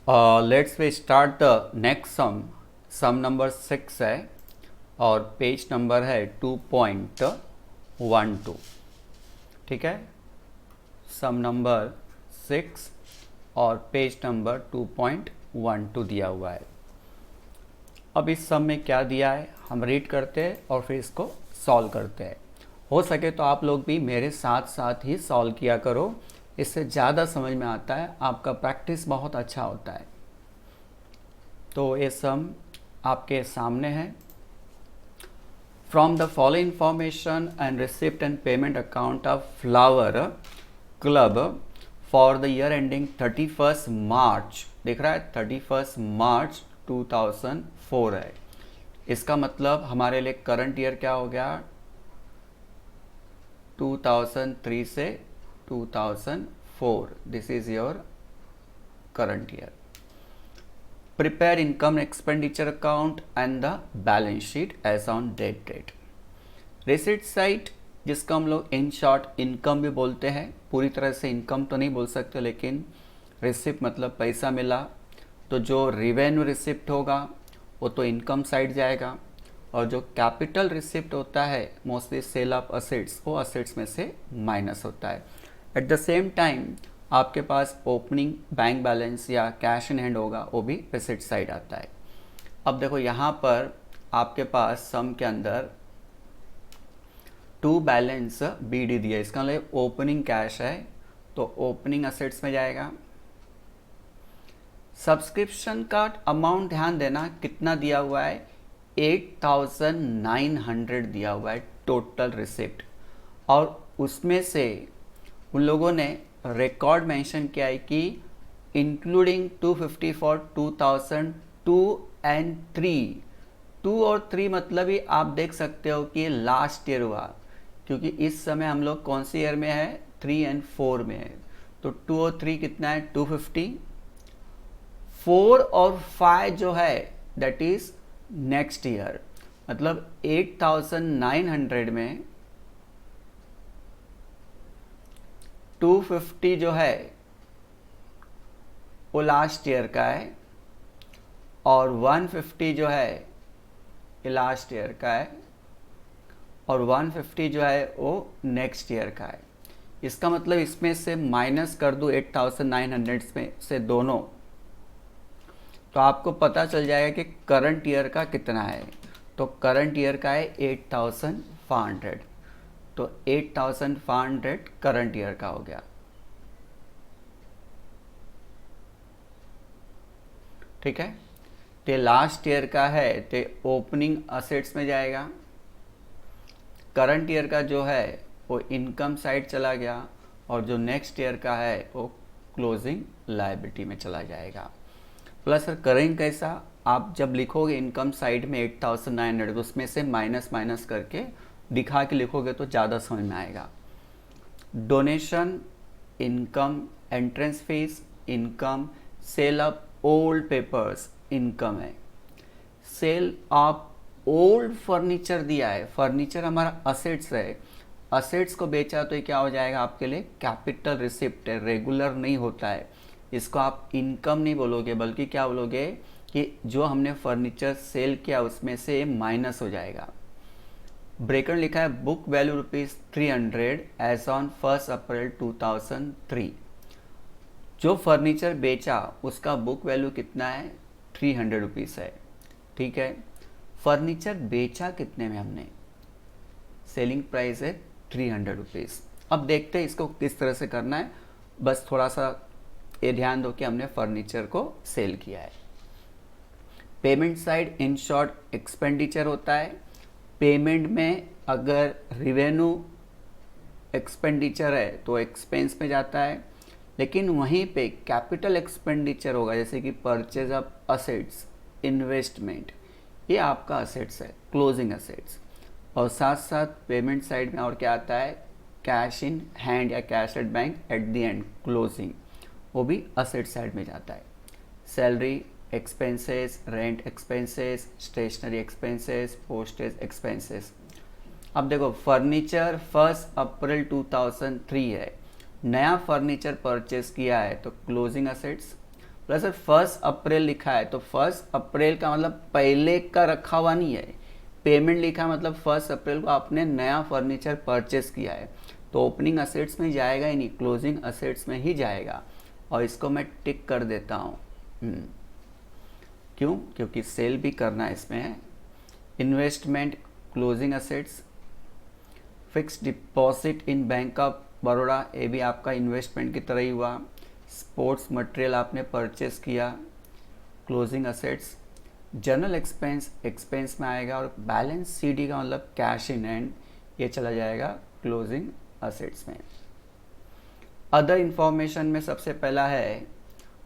Let's we start the next sum number 6 है और page number है 2.12। ठीक है, सम नंबर 6 और पेज नंबर 2.12 दिया हुआ है। अब इस सम में क्या दिया है हम रीड करते हैं और फिर इसको सॉल्व करते हैं। हो सके तो आप लोग भी मेरे साथ साथ ही सॉल्व किया करो, इससे ज़्यादा समझ में आता है, आपका प्रैक्टिस बहुत अच्छा होता है। तो ये सम आपके सामने है। From the following information and receipt and payment account of flower club for the year ending 31 मार्च, देख रहा है 31 मार्च 2004 है। इसका मतलब हमारे लिए करंट ईयर क्या हो गया, 2003 से 2004, this is your current year. Prepare income expenditure account and the balance sheet as on date. Receipt side, जिसका हम लोग इन शॉर्ट इनकम भी बोलते हैं, पूरी तरह से इनकम तो नहीं बोल सकते, लेकिन रिसिप्ट मतलब पैसा मिला, तो जो रिवेन्यू रिसिप्ट होगा वो तो इनकम साइड जाएगा, और जो कैपिटल रिसिप्ट होता है मोस्टली सेल ऑफ असेट्स, वो असेट्स में से माइनस होता है। एट द सेम टाइम आपके पास ओपनिंग बैंक बैलेंस या कैश इन हैंड होगा, वो भी रिसिप्ट साइड आता है। अब देखो यहाँ पर आपके पास सम के अंदर टू बैलेंस बीडी दिया है, इसका मतलब ओपनिंग कैश है तो ओपनिंग असेट्स में जाएगा। सब्सक्रिप्शन का अमाउंट ध्यान देना कितना दिया हुआ है, 8,900 दिया हुआ है टोटल रिसिप्ट, और उसमें से उन लोगों ने रिकॉर्ड मेंशन किया है कि इंक्लूडिंग 250 फॉर 2002 एंड 3, 2 और 3 मतलब ही आप देख सकते हो कि लास्ट ईयर हुआ, क्योंकि इस समय हम लोग कौन सी ईयर में है, 3 एंड 4 में है। तो 2 और 3 कितना है, 250, 4 और 5 जो है दैट इज नेक्स्ट ईयर, मतलब 8,900 में 250 जो है वो लास्ट ईयर का है, और 150 जो है ये लास्ट ईयर का है, और 150 जो है वो नेक्स्ट ईयर का है। इसका मतलब इसमें से माइनस कर दूँ 8,900 में से दोनों, तो आपको पता चल जाएगा कि करंट ईयर का कितना है। तो करंट ईयर का है 8,500, तो 8,500 करंट ईयर का हो गया। ठीक है, तो लास्ट ईयर का है तो ओपनिंग असेट्स में जाएगा, करंट ईयर का जो है वो इनकम साइड चला गया, और जो नेक्स्ट ईयर का है वो क्लोजिंग लायबिलिटी में चला जाएगा। प्लस सर करेंगे कैसा, आप जब लिखोगे इनकम साइड में 8,900 तो उसमें से माइनस माइनस करके दिखा के लिखोगे तो ज़्यादा समझ में आएगा। Donation, income, entrance fees income, sale of old papers income है, सेल ऑफ ओल्ड फर्नीचर दिया है, फर्नीचर हमारा असेट्स है, असेट्स को बेचा तो ये क्या हो जाएगा आपके लिए, कैपिटल रिसिप्ट है, रेगुलर नहीं होता है, इसको आप इनकम नहीं बोलोगे बल्कि क्या बोलोगे कि जो हमने फर्नीचर सेल किया उसमें से माइनस हो जाएगा। ब्रेकर लिखा है book value ₹300 as on 1 April 2003, जो फर्नीचर बेचा उसका बुक वैल्यू कितना है, 300 रुपीज़ है। ठीक है, फर्नीचर बेचा कितने में हमने, सेलिंग प्राइस है 300 रुपीज़। अब देखते हैं इसको किस तरह से करना है, बस थोड़ा सा ये ध्यान दो कि हमने फर्नीचर को सेल किया है। पेमेंट साइड इन शॉर्ट एक्सपेंडिचर होता है, पेमेंट में अगर रिवेन्यू एक्सपेंडिचर है तो एक्सपेंस में जाता है, लेकिन वहीं पे कैपिटल एक्सपेंडिचर होगा जैसे कि परचेज ऑफ असेट्स, इन्वेस्टमेंट, ये आपका असेट्स है, क्लोजिंग असेट्स। और साथ साथ पेमेंट साइड में और क्या आता है, कैश इन हैंड या cash at bank at the end, closing, वो भी असेट साइड में जाता है। Salary expenses, rent expenses, stationery expenses, postage expenses. अब देखो फर्नीचर 1 अप्रैल 2003 है, नया फर्नीचर परचेस किया है तो क्लोजिंग असेट्स, प्लस सर 1 अप्रैल लिखा है, तो 1 अप्रैल का मतलब पहले का रखा हुआ नहीं है, पेमेंट लिखा है, मतलब 1 अप्रैल को आपने नया फर्नीचर परचेस किया है, तो ओपनिंग असेट्स में जाएगा ही नहीं, क्लोजिंग असेट्स में ही जाएगा। और इसको मैं टिक कर देता हूँ। क्यों? क्योंकि सेल भी करना इसमें है। Investment, closing assets, fix deposit in bank of Baroda, ये भी आपका इन्वेस्टमेंट की तरह ही हुआ। स्पोर्ट्स मटेरियल आपने परचेस किया, closing assets. General expense, expense में आएगा, और बैलेंस सीडी का मतलब कैश इन हैंड, ये चला जाएगा क्लोजिंग असेट्स में। अदर इंफॉर्मेशन में सबसे पहला है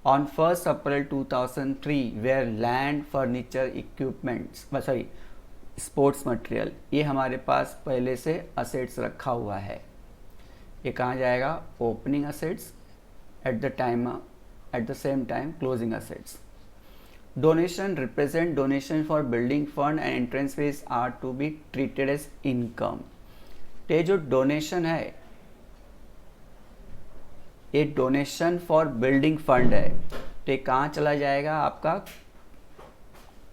on 1 April 2003 were land furniture equipments, sorry sports material, ये हमारे पास पहले से असेट्स रखा हुआ है। ये कहाँ जाएगा? Opening assets, at the same time closing assets. Donation represent donation for building fund and entrance fees are to be treated as income. ये जो डोनेशन है, ये डोनेशन फॉर बिल्डिंग फंड है, तो कहाँ चला जाएगा? आपका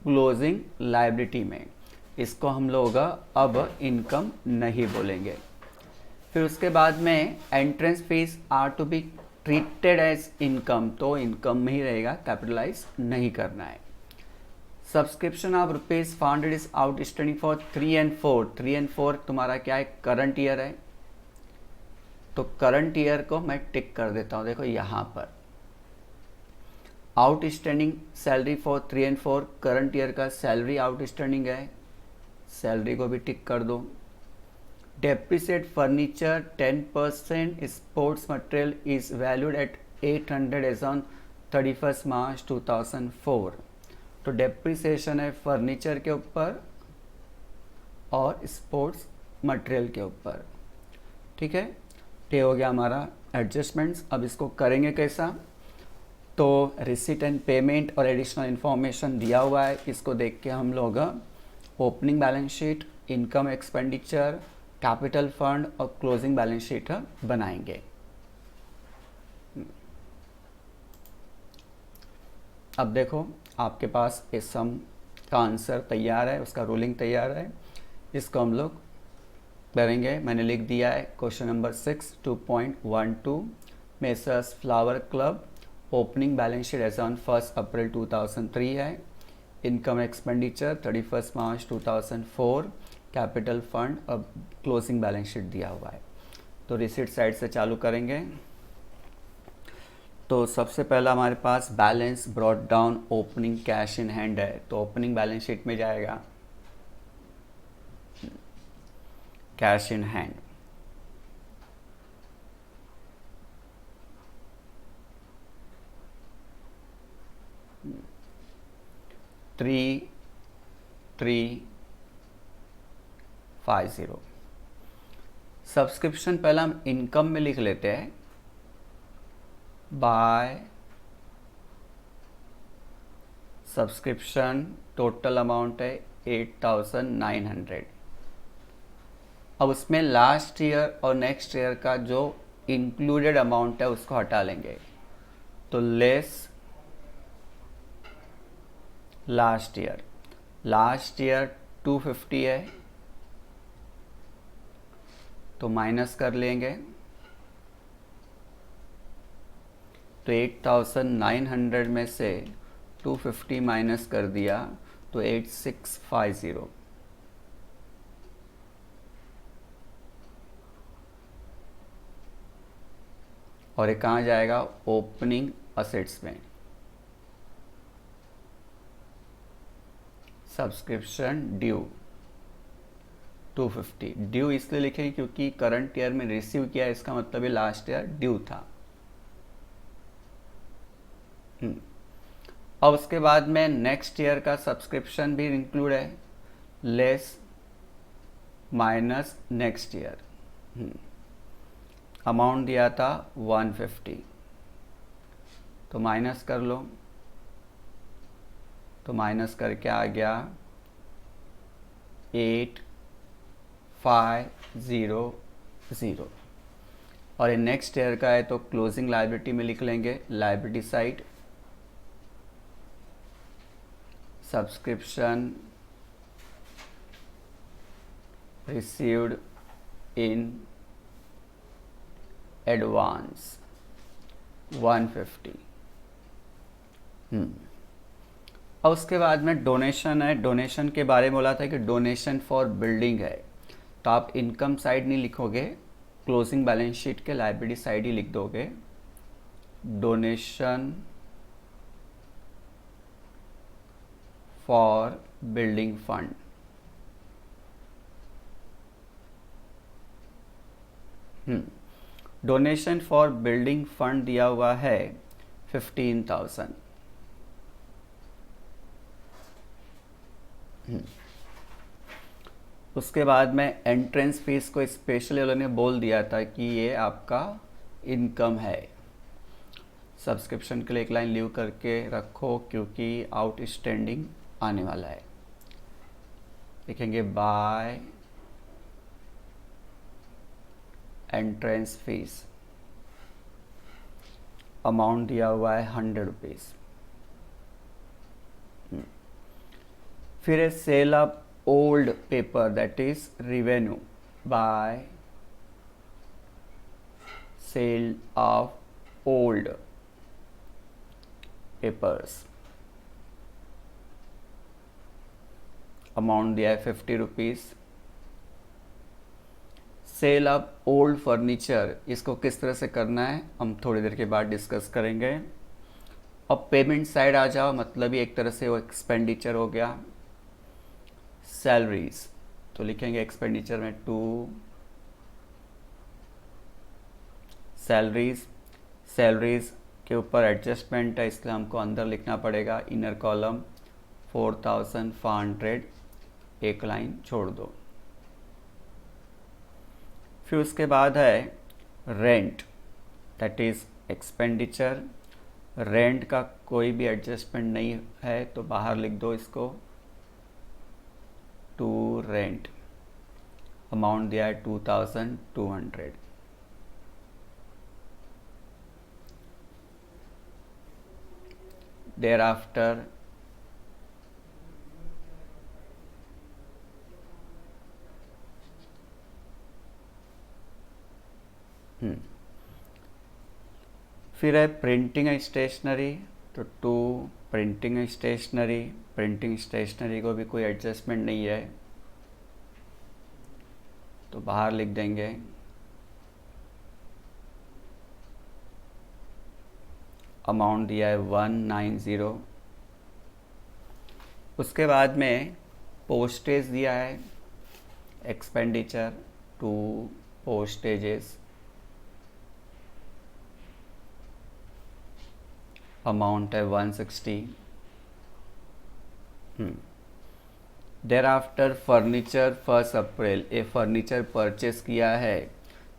क्लोजिंग लायबिलिटी में। इसको हम लोग अब इनकम नहीं बोलेंगे। फिर उसके बाद में entrance fees are to be treated as income, तो इनकम में ही रहेगा, कैपिटलाइज नहीं करना है। Subscription of ₹500 is outstanding for 3 and 4। 3 and 4 तुम्हारा क्या है? करंट ईयर है, तो करंट ईयर को मैं टिक कर देता हूँ। देखो यहाँ पर outstanding salary for 3 and 4, current year का सैलरी आउटस्टैंडिंग है, सैलरी को भी टिक कर दो। Depreciate furniture 10%, sports material is valued at 800 as on 31 March 2004। तो डेप्रिसिएशन है फर्नीचर के ऊपर और स्पोर्ट्स मटेरियल के ऊपर। ठीक है, ये हो गया हमारा एडजस्टमेंट्स। अब इसको करेंगे कैसा? तो रिसीट एंड पेमेंट और एडिशनल इन्फॉर्मेशन दिया हुआ है, इसको देख के हम लोग opening balance sheet, income expenditure, capital fund और क्लोजिंग बैलेंस शीट बनाएंगे। अब देखो आपके पास इस सम का आंसर तैयार है, उसका रूलिंग तैयार है, इसको हम लोग करेंगे। मैंने लिख दिया है question number 6 2.12 messrs flower club, opening balance sheet as on 1 April 2003 है, income expenditure 31 March 2004, capital fund, अब क्लोजिंग बैलेंस शीट दिया हुआ है। तो रिसीट साइड से चालू करेंगे। तो सबसे पहला हमारे पास balance brought down opening cash in hand है, तो ओपनिंग बैलेंस शीट में जाएगा कैश इन हैंड। $3,350। सब्सक्रिप्शन पहला हम इनकम में लिख लेते हैं, बाय सब्सक्रिप्शन, टोटल अमाउंट है 8,900। अब उसमें लास्ट ईयर और नेक्स्ट ईयर का जो इंक्लूडेड अमाउंट है उसको हटा लेंगे, तो लेस लास्ट ईयर 250 है, तो माइनस कर लेंगे, तो 8,900 में से 250 माइनस कर दिया तो 8650। और ये कहाँ जाएगा? ओपनिंग असेट्स में। सब्सक्रिप्शन ड्यू 250, ड्यू इसलिए लिखेंगे क्योंकि करंट ईयर में रिसीव किया, इसका मतलब ये लास्ट ईयर ड्यू था। अब उसके बाद में नेक्स्ट ईयर का सब्सक्रिप्शन भी इंक्लूड है, less minus next year. Amount दिया था 150, तो माइनस कर लो, तो माइनस करके आ गया 8500। और ये नेक्स्ट ईयर का है, तो क्लोजिंग लायबिलिटी में लिख लेंगे, liability side subscription received in advance 150। और उसके बाद में डोनेशन है। डोनेशन के बारे में बोला था कि डोनेशन फॉर बिल्डिंग है, तो आप इनकम साइड नहीं लिखोगे, क्लोजिंग बैलेंस शीट के लायबिलिटी साइड ही लिख दोगे। Donation for building fund. Donation for building fund दिया हुआ है 15,000। उसके बाद में एंट्रेंस फीस को स्पेशली उन्होंने बोल दिया था कि ये आपका इनकम है। सब्सक्रिप्शन के लिए एक लाइन लीव करके रखो क्योंकि आउटस्टैंडिंग आने वाला है। लिखेंगे बाय एंट्रेंस फीस, अमाउंट दिया हुआ है 100 रुपीज़। फिर है sale of old paper, that is revenue by sale of old papers, amount दिया है 50 rupees. Sale of old furniture, इसको किस तरह से करना है हम थोड़ी देर के बाद डिस्कस करेंगे। अब पेमेंट साइड आ जाओ, मतलब ये एक तरह से वो एक्सपेंडिचर हो गया। सैलरीज, तो लिखेंगे एक्सपेंडिचर में 2 सैलरीज। सैलरीज के ऊपर एडजस्टमेंट है इसलिए हमको अंदर लिखना पड़ेगा इनर कॉलम 4,500, एक लाइन छोड़ दो। फिर उसके बाद है rent, that is expenditure. Rent का कोई भी एडजस्टमेंट नहीं है तो बाहर लिख दो इसको, टू रेंट, अमाउंट दिया है 2,200। देयर आफ्टर फिर है प्रिंटिंग स्टेशनरी, तो 2 प्रिंटिंग स्टेशनरी। प्रिंटिंग स्टेशनरी को भी कोई एडजस्टमेंट नहीं है तो बाहर लिख देंगे। अमाउंट दिया है 190। उसके बाद में पोस्टेज दिया है, एक्सपेंडिचर 2 पोस्टेजेस, अमाउंट है 160। देयर आफ्टर फर्नीचर 1 अप्रैल, ये फर्नीचर परचेस किया है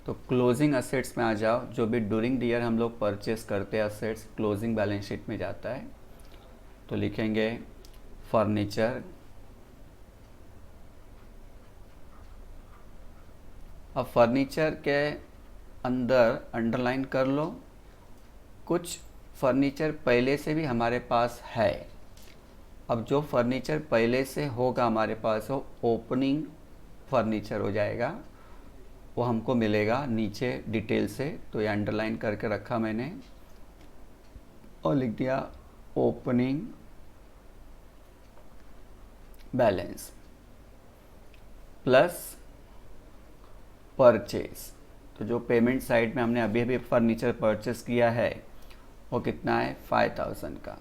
तो क्लोजिंग असेट्स में आ जाओ। जो भी ड्यूरिंग द ईयर हम लोग परचेस करते हैं असेट्स, क्लोजिंग बैलेंस शीट में जाता है, तो लिखेंगे फर्नीचर। अब फर्नीचर के अंदर अंडरलाइन कर लो, कुछ फर्नीचर पहले से भी हमारे पास है। अब जो फर्नीचर पहले से होगा हमारे पास वो ओपनिंग फर्नीचर हो जाएगा, वो हमको मिलेगा नीचे डिटेल से, तो ये अंडरलाइन करके रखा मैंने और लिख दिया ओपनिंग बैलेंस प्लस परचेज। तो जो पेमेंट साइड में हमने अभी अभी फर्नीचर परचेस किया है वो कितना है 5,000 का।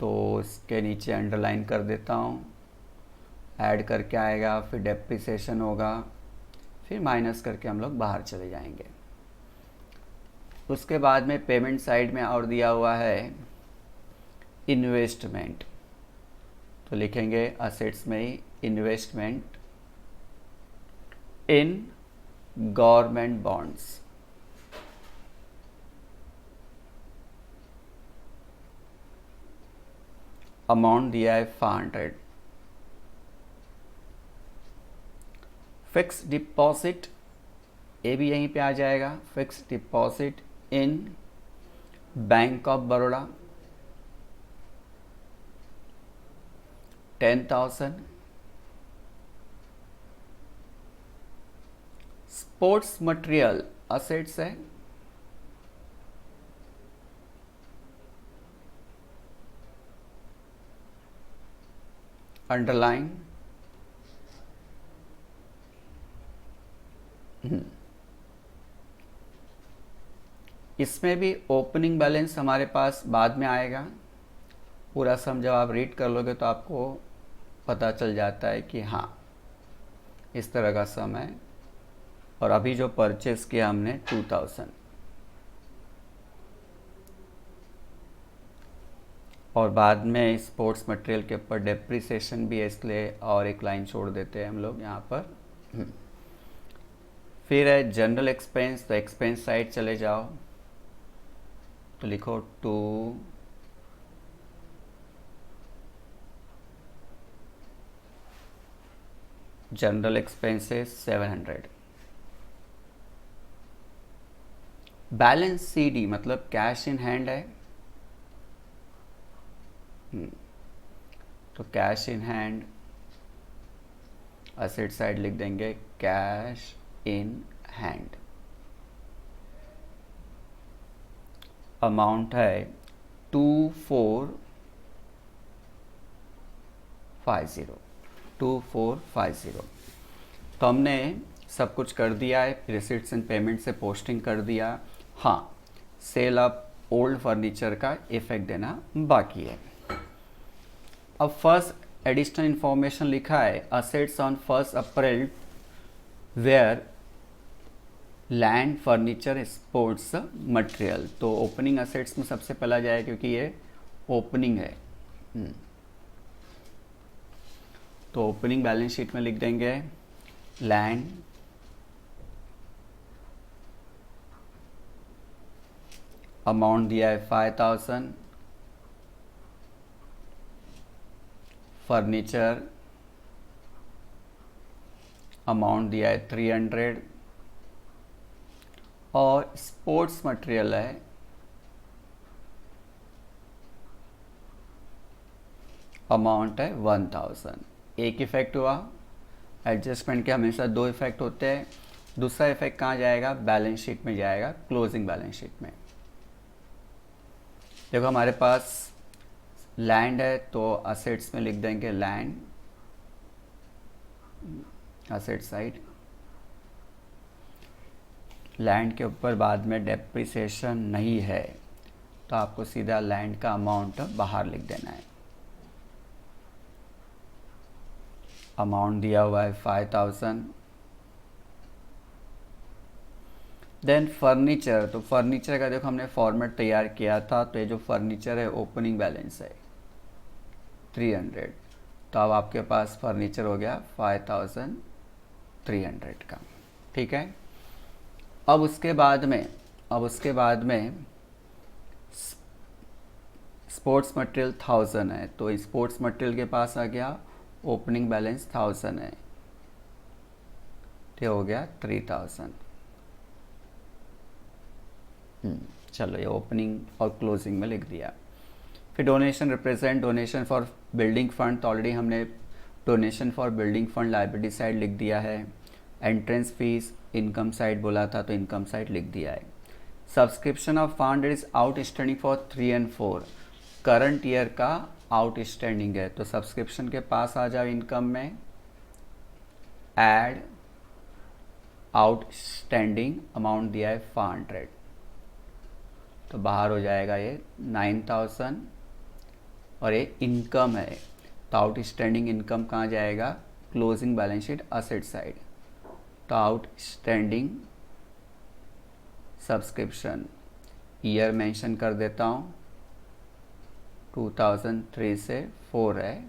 तो इसके नीचे अंडरलाइन कर देता हूँ, ऐड करके आएगा, फिर डेप्रिसिएशन होगा, फिर माइनस करके हम लोग बाहर चले जाएंगे। उसके बाद में पेमेंट साइड में और दिया हुआ है इन्वेस्टमेंट, तो लिखेंगे असेट्स में ही investment in government bonds, amount दिया है 500। फिक्स डिपॉजिट, ये भी यहीं पे आ जाएगा, fix deposit in bank of Baroda, 10,000। Sports material assets है, अंडरलाइन। इसमें भी ओपनिंग बैलेंस हमारे पास बाद में आएगा। पूरा सम जब आप रीड कर लोगे तो आपको पता चल जाता है कि हाँ इस तरह का सम है। और अभी जो परचेस किया हमने 2000, और बाद में स्पोर्ट्स मटेरियल के ऊपर डेप्रिसिएशन भी है, इसलिए और एक लाइन छोड़ देते हैं हम लोग यहाँ पर। फिर है जनरल एक्सपेंस, तो एक्सपेंस साइड चले जाओ तो लिखो 2 जनरल एक्सपेंसेस 700। बैलेंस सीडी मतलब कैश इन हैंड है, तो cash in hand asset side लिख देंगे कैश इन हैंड। अमाउंट है 2450। तो हमने सब कुछ कर दिया है, रिसिट्स एंड पेमेंट से पोस्टिंग कर दिया। हाँ, सेल ऑफ ओल्ड फर्नीचर का इफेक्ट देना बाकी है। अब फर्स्ट एडिशनल इंफॉर्मेशन लिखा है assets on 1 April were land furniture sports material. तो ओपनिंग असेट्स में सबसे पहला जाए क्योंकि ये ओपनिंग है। तो ओपनिंग बैलेंस शीट में लिख देंगे लैंड, अमाउंट दिया है 5000, फर्नीचर अमाउंट दिया है 300, और स्पोर्ट्स मटेरियल है अमाउंट है 1000। एक इफेक्ट हुआ, एडजस्टमेंट के हमेशा 2 इफेक्ट होते हैं। दूसरा इफेक्ट कहाँ जाएगा? बैलेंस शीट में जाएगा, क्लोजिंग बैलेंस शीट में। देखो हमारे पास लैंड है तो असेट्स में लिख देंगे लैंड, असेट साइड। लैंड के ऊपर बाद में डेप्रिसिएशन नहीं है तो आपको सीधा लैंड का अमाउंट बाहर लिख देना है। अमाउंट दिया हुआ है 5000। देन फर्नीचर, तो फर्नीचर का देखो हमने फॉर्मेट तैयार किया था, तो ये जो फर्नीचर है ओपनिंग बैलेंस है 300, तो अब आपके पास फर्नीचर हो गया 5300 का। ठीक है। अब उसके बाद में स्पोर्ट्स मटेरियल 1000 है, तो स्पोर्ट्स मटेरियल के पास आ गया ओपनिंग बैलेंस 1000 है, तो हो गया 3000। चलो ये ओपनिंग और क्लोजिंग में लिख दिया। फिर donation represent donation for building fund, तो ऑलरेडी हमने donation for building fund liability side लिख दिया है। एंट्रेंस फीस इनकम साइड बोला था तो इनकम साइड लिख दिया है। Subscription of fund is outstanding for 3 and 4, current year का आउटस्टैंडिंग है, तो सब्सक्रिप्शन के पास आ जाओ इनकम में, ऐड आउटस्टैंडिंग अमाउंट दिया है 500, तो बाहर हो जाएगा ये 9000, और ये इनकम है तो आउटस्टैंडिंग इनकम कहाँ जाएगा? Closing balance sheet asset side, तो आउटस्टैंडिंग सब्सक्रिप्शन ईयर मेंशन कर देता हूँ, 2003 से 4 है,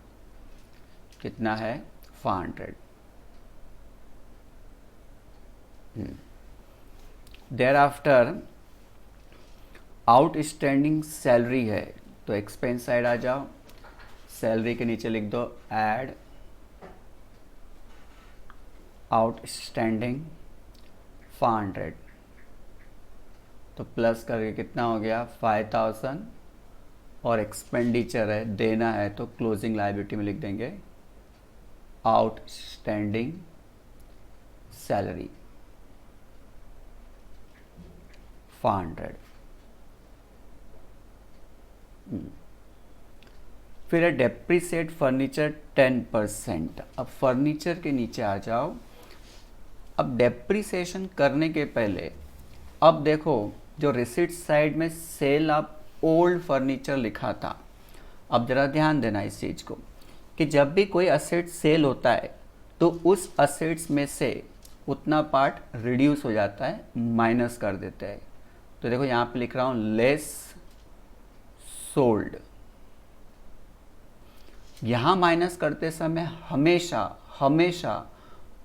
कितना है? 500। देयर आफ्टर आउटस्टैंडिंग सैलरी है, तो एक्सपेंस साइड आ जाओ, सैलरी के नीचे लिख दो ऐड आउटस्टैंडिंग 500, तो प्लस करके कितना हो गया? 5000, और एक्सपेंडिचर है, देना है, तो क्लोजिंग लायबिलिटी में लिख देंगे आउटस्टैंडिंग सैलरी 500। फिर है डेप्रिसिएट फर्नीचर 10%। अब फर्नीचर के नीचे आ जाओ। अब डेप्रिसिएशन करने के पहले अब देखो जो रिसीट साइड में सेल ऑफ ओल्ड फर्नीचर लिखा था, अब जरा ध्यान देना इस चीज़ को कि जब भी कोई असेट सेल होता है तो उस असेट्स में से उतना पार्ट रिड्यूस हो जाता है, माइनस कर देते हैं। तो देखो यहाँ पे लिख रहा हूँ लेस सोल्ड। यहाँ माइनस करते समय हमेशा हमेशा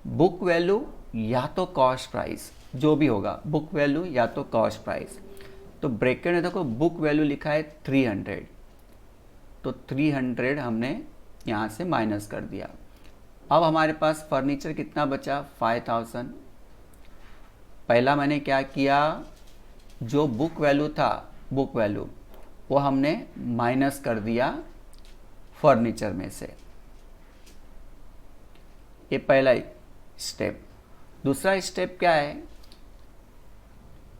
बुक वैल्यू या तो कॉस्ट प्राइस, जो भी होगा बुक वैल्यू या तो कॉस्ट प्राइस। तो ब्रैकेट में देखो बुक वैल्यू लिखा है 300, तो 300 हमने यहाँ से माइनस कर दिया। अब हमारे पास फर्नीचर कितना बचा 5000। पहला मैंने क्या किया, जो बुक वैल्यू था बुक वैल्यू वो हमने माइनस कर दिया फर्नीचर में से, ये पहला स्टेप। दूसरा स्टेप क्या है,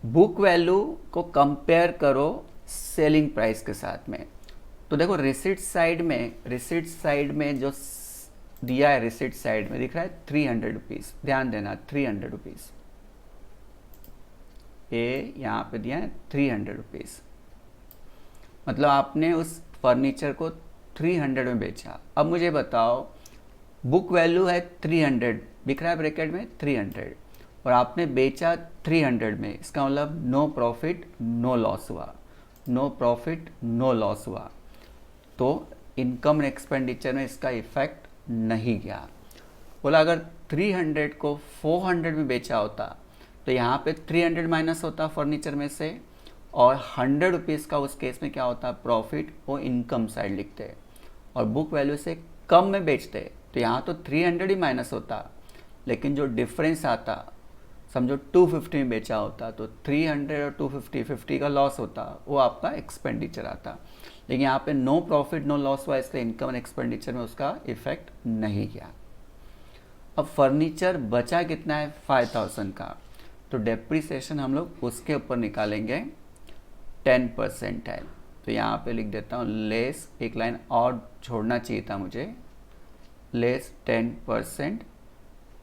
बुक वैल्यू को कंपेयर करो सेलिंग प्राइस के साथ में। तो देखो रिसीट साइड में जो दिया है, रिसीट साइड में दिख रहा है 300 रुपीज़, ध्यान देना 300 रुपीज़, ये यहाँ पे दिया है 300 रुपीज़, मतलब आपने उस फर्नीचर को 300 में बेचा। अब मुझे बताओ बुक वैल्यू है 300, दिख रहा है ब्रैकेट में 300, और आपने बेचा 300 में, इसका मतलब नो प्रॉफिट नो लॉस हुआ, नो प्रॉफिट नो लॉस हुआ। तो इनकम एंड एक्सपेंडिचर में इसका इफेक्ट नहीं गया। बोला अगर 300 को 400 में बेचा होता तो यहाँ पे 300 माइनस होता फर्नीचर में से, और 100 रुपीज़ का उस केस में क्या होता प्रॉफिट, वो इनकम साइड लिखते, और बुक वैल्यू से कम में बेचते तो यहाँ तो 300 ही माइनस होता, लेकिन जो डिफरेंस आता समझो 250 में बेचा होता तो 300 और 250 50 का लॉस होता, वो आपका एक्सपेंडिचर आता। लेकिन यहाँ पे नो प्रॉफिट नो लॉस हुआ, इसलिए इनकम एंड एक्सपेंडिचर में उसका इफेक्ट नहीं गया। अब फर्नीचर बचा कितना है 5000 का, तो डेप्रिसिएशन हम लोग उसके ऊपर निकालेंगे 10% है। तो यहाँ पे लिख देता हूँ लेस, एक लाइन और छोड़ना चाहिए था मुझे, लेस 10%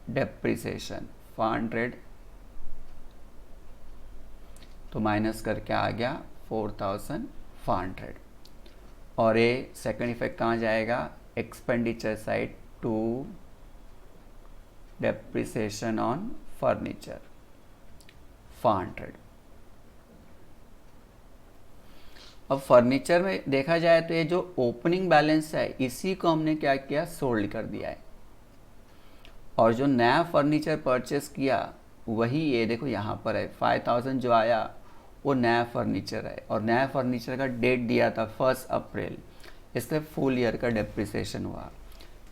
डेप्रिसिएशन 500, तो माइनस करके आ गया 4500। और ये सेकंड इफेक्ट कहाँ जाएगा, expenditure side to depreciation on furniture 500। अब फर्नीचर में देखा जाए तो ये जो ओपनिंग बैलेंस है इसी को हमने क्या किया, सोल्ड कर दिया है, और जो नया फर्नीचर परचेस किया वही ये देखो यहाँ पर है 5000 जो आया वो नया फर्नीचर है, और नया फर्नीचर का डेट दिया था 1 अप्रैल, इसलिए फुल ईयर का डेप्रिसिएशन हुआ।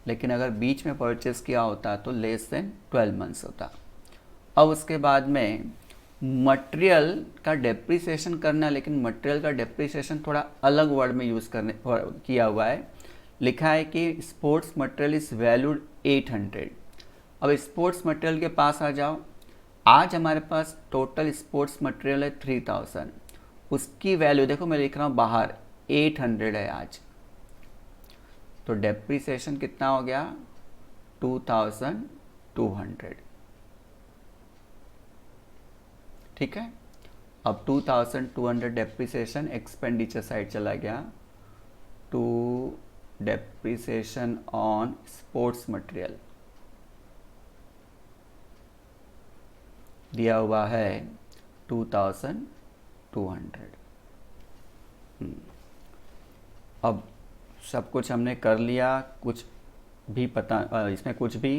लेकिन अगर बीच में परचेस किया होता तो लेस देन 12 मंथ्स होता। अब उसके बाद में मटेरियल का डेप्रिसिएशन करना, लेकिन मटेरियल का डेप्रिसिएशन थोड़ा अलग वर्ड में यूज़ करने किया हुआ है। लिखा है कि स्पोर्ट्स मटेरियल इज़ वैल्यूड 800। अब स्पोर्ट्स मटेरियल के पास आ जाओ, आज हमारे पास टोटल स्पोर्ट्स मटेरियल है 3000, उसकी वैल्यू देखो मैं लिख रहा हूँ बाहर 800 है आज, तो डेप्रिसिएशन कितना हो गया 2200। ठीक है, अब 2200 डेप्रिसिएशन एक्सपेंडिचर साइड चला गया to depreciation on sports material, दिया हुआ है 2200। अब सब कुछ हमने कर लिया, कुछ भी पता इसमें कुछ भी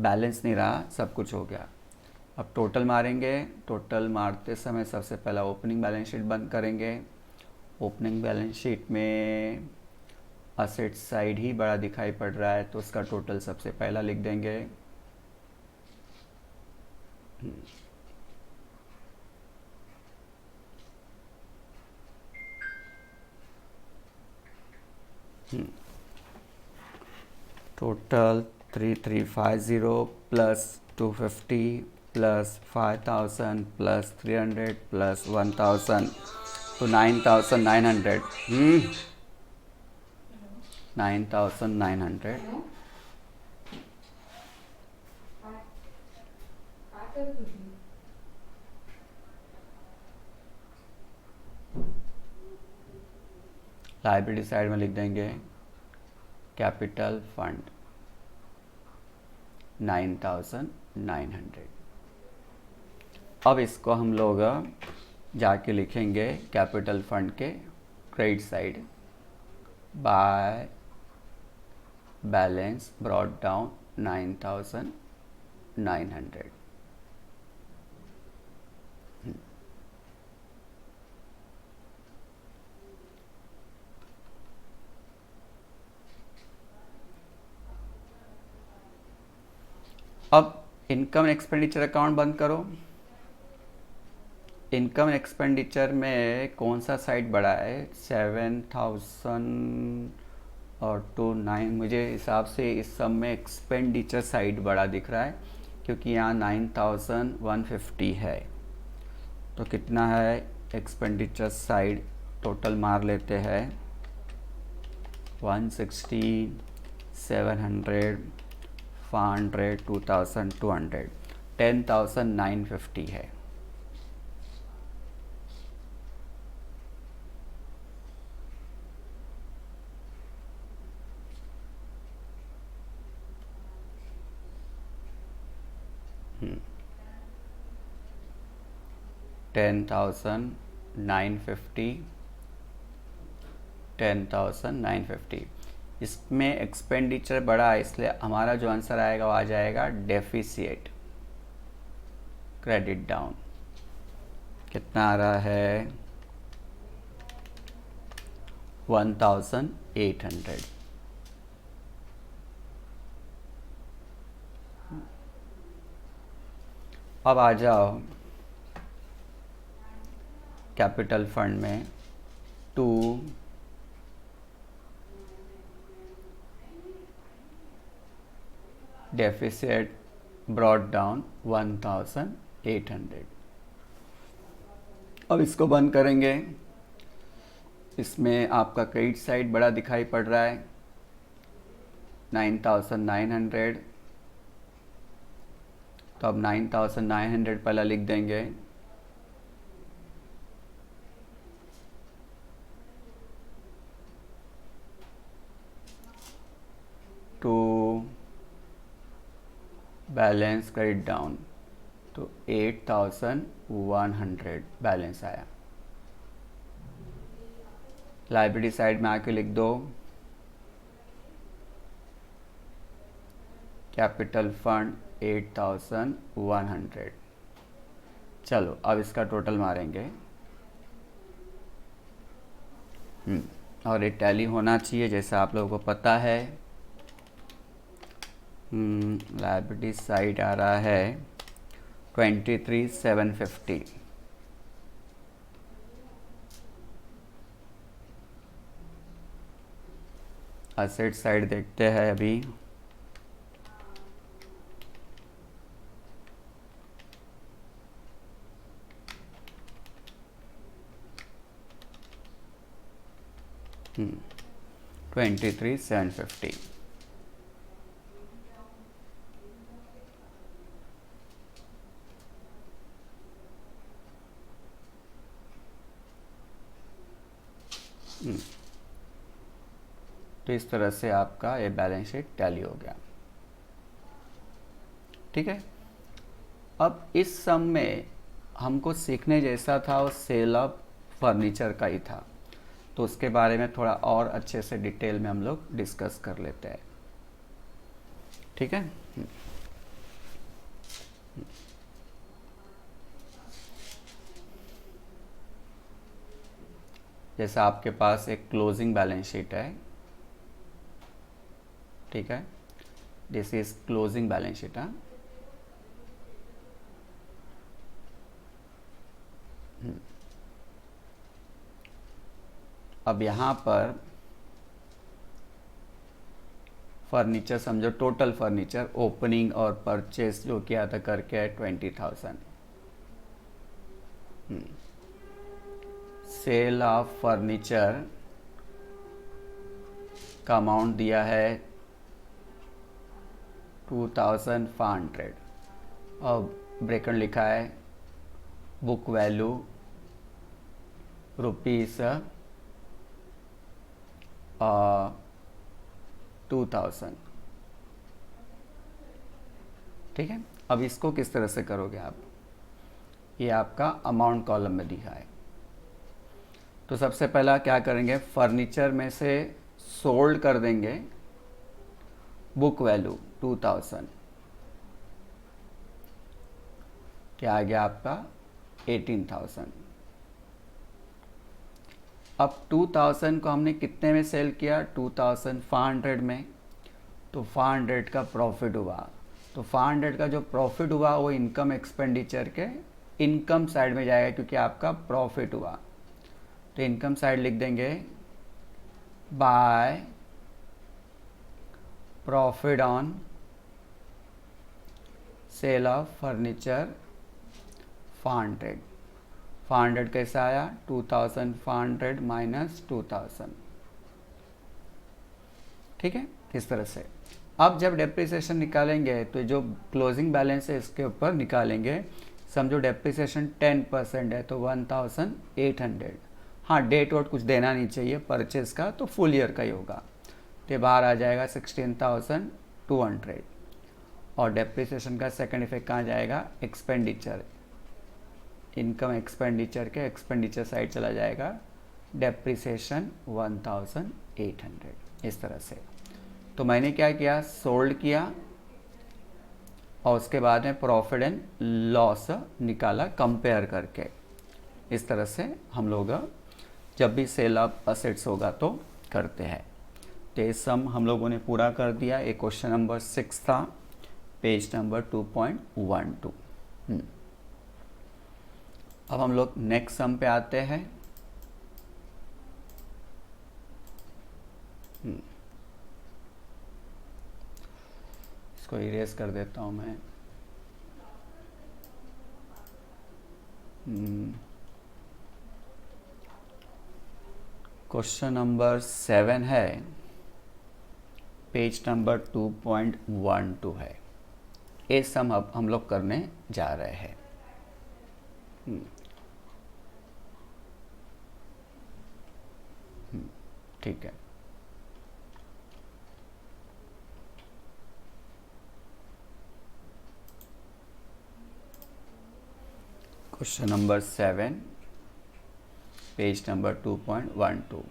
बैलेंस नहीं रहा, सब कुछ हो गया। अब टोटल मारेंगे, टोटल मारते समय सबसे पहला ओपनिंग बैलेंस शीट बंद करेंगे। ओपनिंग बैलेंस शीट में असेट साइड ही बड़ा दिखाई पड़ रहा है तो उसका टोटल सबसे पहला लिख देंगे। Total 3350 plus 250 plus 5000 plus 300 plus 1000 तो 9900। 9900 लाइब्रेरी साइड में लिख देंगे कैपिटल फंड 9900। अब इसको हम लोग जाके लिखेंगे कैपिटल फंड के credit side by balance brought down 9900। अब इनकम एक्सपेंडिचर अकाउंट बंद करो। इनकम एक्सपेंडिचर में कौन सा साइड बड़ा है? 7000 और 29। मुझे हिसाब से इस सब में एक्सपेंडिचर साइड बड़ा दिख रहा है क्योंकि यहाँ 9150 है। तो कितना है एक्सपेंडिचर साइड? टोटल मार लेते हैं 160, 700, 500, 2200, 10950 है। $10,950 इसमें एक्सपेंडिचर बड़ा है इसलिए हमारा जो आंसर आएगा वो आ जाएगा डेफिसिट क्रेडिट डाउन। कितना आ रहा है? 1800। अब आ जाओ कैपिटल फंड में टू डेफिसिट ब्रॉट डाउन 1800। अब इसको बंद करेंगे। इसमें आपका क्रेडिट साइड बड़ा दिखाई पड़ रहा है 9900। तो अब 9900 पहला लिख देंगे। टू बैलेंस क्रेडिट डाउन तो 8100 बैलेंस आया। लाइब्रेरी साइड में आके लिख दो कैपिटल फंड 8100। चलो अब इसका टोटल मारेंगे। और ये टैली होना चाहिए जैसा आप लोगों को पता है। लाइब्रेरी साइड आ रहा है 23,750। असेट साइड देखते हैं अभी। हम्म 23,750। तो इस तरह से आपका ये बैलेंस शीट टैली हो गया। ठीक है। अब इस सम में हमको सीखने जैसा था वो सेल ऑफ फर्नीचर का ही था, तो उसके बारे में थोड़ा और अच्छे से डिटेल में हम लोग डिस्कस कर लेते हैं। ठीक है। जैसा आपके पास एक क्लोजिंग बैलेंस शीट है, ठीक है, this is closing balance sheet. अब यहाँ पर फर्नीचर समझो, टोटल फर्नीचर ओपनिंग और परचेस जो किया था करके है 20,000। सेल ऑफ फर्नीचर का अमाउंट दिया है 2,500। अब ब्रेकेट लिखा है बुक वैल्यू रुपीस 2,000। ठीक है, अब इसको किस तरह से करोगे आप, ये आपका अमाउंट कॉलम में दिखा है। तो सबसे पहला क्या करेंगे, फर्नीचर में से सोल्ड कर देंगे बुक वैल्यू 2,000, क्या आ गया आपका 18,000। अब 2,000 को हमने कितने में सेल किया, 2,500 में, तो 500 का प्रॉफिट हुआ। तो 500 का जो प्रॉफिट हुआ वो इनकम एक्सपेंडिचर के इनकम साइड में जाएगा, क्योंकि आपका प्रॉफिट हुआ। तो इनकम साइड लिख देंगे by profit on sale of furniture 500। 500 कैसा आया, 2,500 माइनस 2,000। ठीक है, इस तरह से। अब जब डेप्रिसिएशन निकालेंगे तो जो क्लोजिंग बैलेंस है इसके ऊपर निकालेंगे। समझो डेप्रिसिएशन 10% है तो 1,800। हाँ, डेट वोट कुछ देना नहीं चाहिए परचेज का, तो फुल ईयर का ही होगा। तो बाहर आ जाएगा 16,200। और डेप्रिसिएशन का सेकंड इफेक्ट कहाँ जाएगा, एक्सपेंडिचर, इनकम एक्सपेंडिचर के एक्सपेंडिचर साइड चला जाएगा, डेप्रिसिएशन 1,800। इस तरह से। तो मैंने क्या किया, सोल्ड किया और उसके बाद में प्रॉफिट एंड लॉस निकाला कंपेयर करके। इस तरह से हम लोग जब भी सेल ऑफ असेट्स होगा तो करते हैं। तो ये सम हम लोगों ने पूरा कर दिया। एक क्वेश्चन नंबर 6 था, पेज नंबर 2.12। अब हम लोग नेक्स्ट सम पे आते हैं। इसको इरेज कर देता हूं मैं। क्वेश्चन नंबर 7 है, पेज नंबर 2.12 है। ये सम अब हम लोग करने जा रहे हैं। ठीक है, क्वेश्चन नंबर 7, पेज नंबर 2.12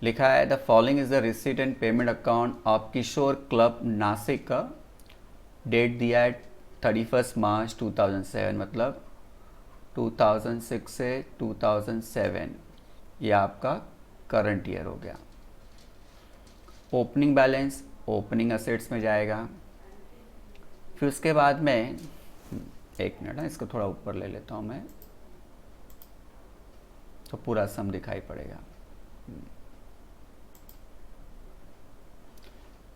लिखा है, the following is the receipt and payment account of Kishore club Nashik का। डेट दिया है 31 मार्च 2007, मतलब 2006 से 2007, ये आपका करंट ईयर हो गया। ओपनिंग बैलेंस ओपनिंग असेट्स में जाएगा। फिर उसके बाद में एक मिनट है, इसको थोड़ा ऊपर ले लेता हूँ मैं, तो पूरा सम दिखाई पड़ेगा।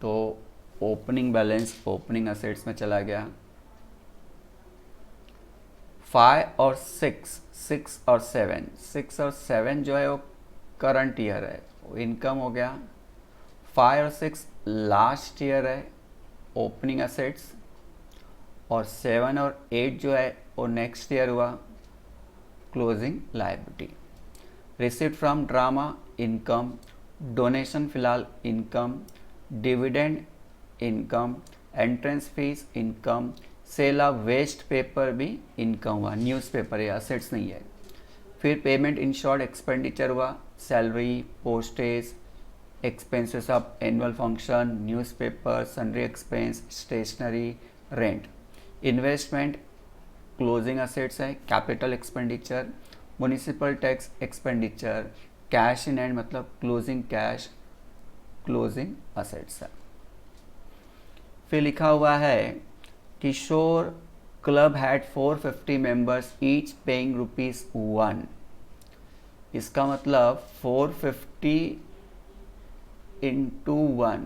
तो ओपनिंग बैलेंस ओपनिंग असेट्स में चला गया। 5 और 6 और 7 जो है वो करंट ईयर है, वो इनकम हो गया। 5 और 6 लास्ट ईयर है, ओपनिंग असेट्स। और 7 और 8 जो है वो नेक्स्ट ईयर हुआ, closing liability. Receipt from drama income, donation फिलहाल income, dividend income, entrance fees income, sale of waste paper भी इनकम हुआ। न्यूज़पेपर, ये असेट्स नहीं है। फिर पेमेंट इन शॉर्ट एक्सपेंडिचर हुआ, salary, postage, expenses of annual function, newspaper, sundry expense, stationery, rent. Investment closing assets है, capital expenditure, municipal tax expenditure, cash in hand मतलब closing cash, closing assets है। फिर लिखा हुआ है, Kishore club had 450 members each paying ₹1। इसका मतलब 450 into 1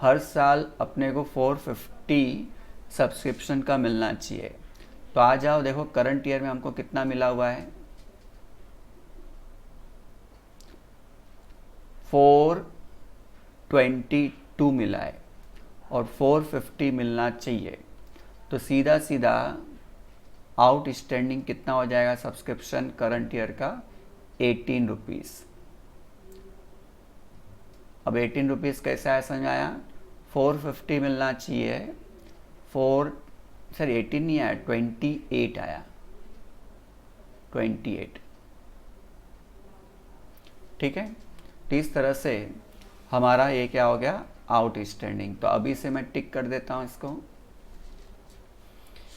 हर साल अपने को 450 सब्सक्रिप्शन का मिलना चाहिए। तो आ जाओ, देखो करंट ईयर में हमको कितना मिला हुआ है, 422 मिला है और 450 मिलना चाहिए। तो सीधा सीधा आउटस्टैंडिंग कितना हो जाएगा सब्सक्रिप्शन करंट ईयर का, 18 रुपीज़। अब 18 रुपीज़ कैसे आया समझ आया, 450 मिलना चाहिए, 18 नहीं आया, 28 आया, 28। ठीक है, तो इस तरह से हमारा ये क्या हो गया, आउटस्टैंडिंग। तो अभी से मैं टिक कर देता हूँ इसको।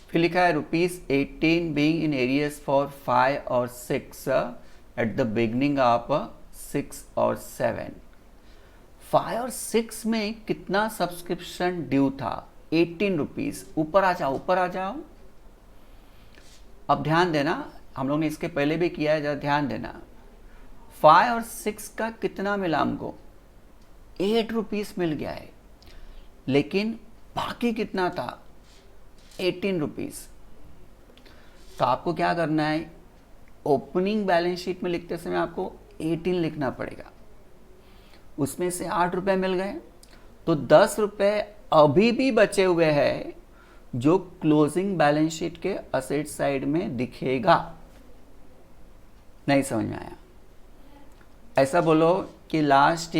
फिर लिखा है ₹18 बीइंग इन एरियस फॉर 5 और 6 एट द बिगनिंग ऑफ 6 और 7। 5 और 6 में कितना सब्सक्रिप्शन ड्यू था, 18 रुपीज़। ऊपर आ जाओ, ऊपर आ जाओ। अब ध्यान देना, हम लोग ने इसके पहले भी किया है, जरा ध्यान देना। 5 और 6 का कितना मिला हमको, 8 रुपीज़ मिल गया है, लेकिन बाकी कितना था, 18 रुपीज़। तो आपको क्या करना है, ओपनिंग बैलेंस शीट में लिखते समय आपको 18 लिखना पड़ेगा। उसमें से 8 रुपए मिल गए, तो 10 रुपए अभी भी बचे हुए हैं जो क्लोजिंग बैलेंस शीट के असेट साइड में दिखेगा। नहीं समझ में आया? ऐसा बोलो कि last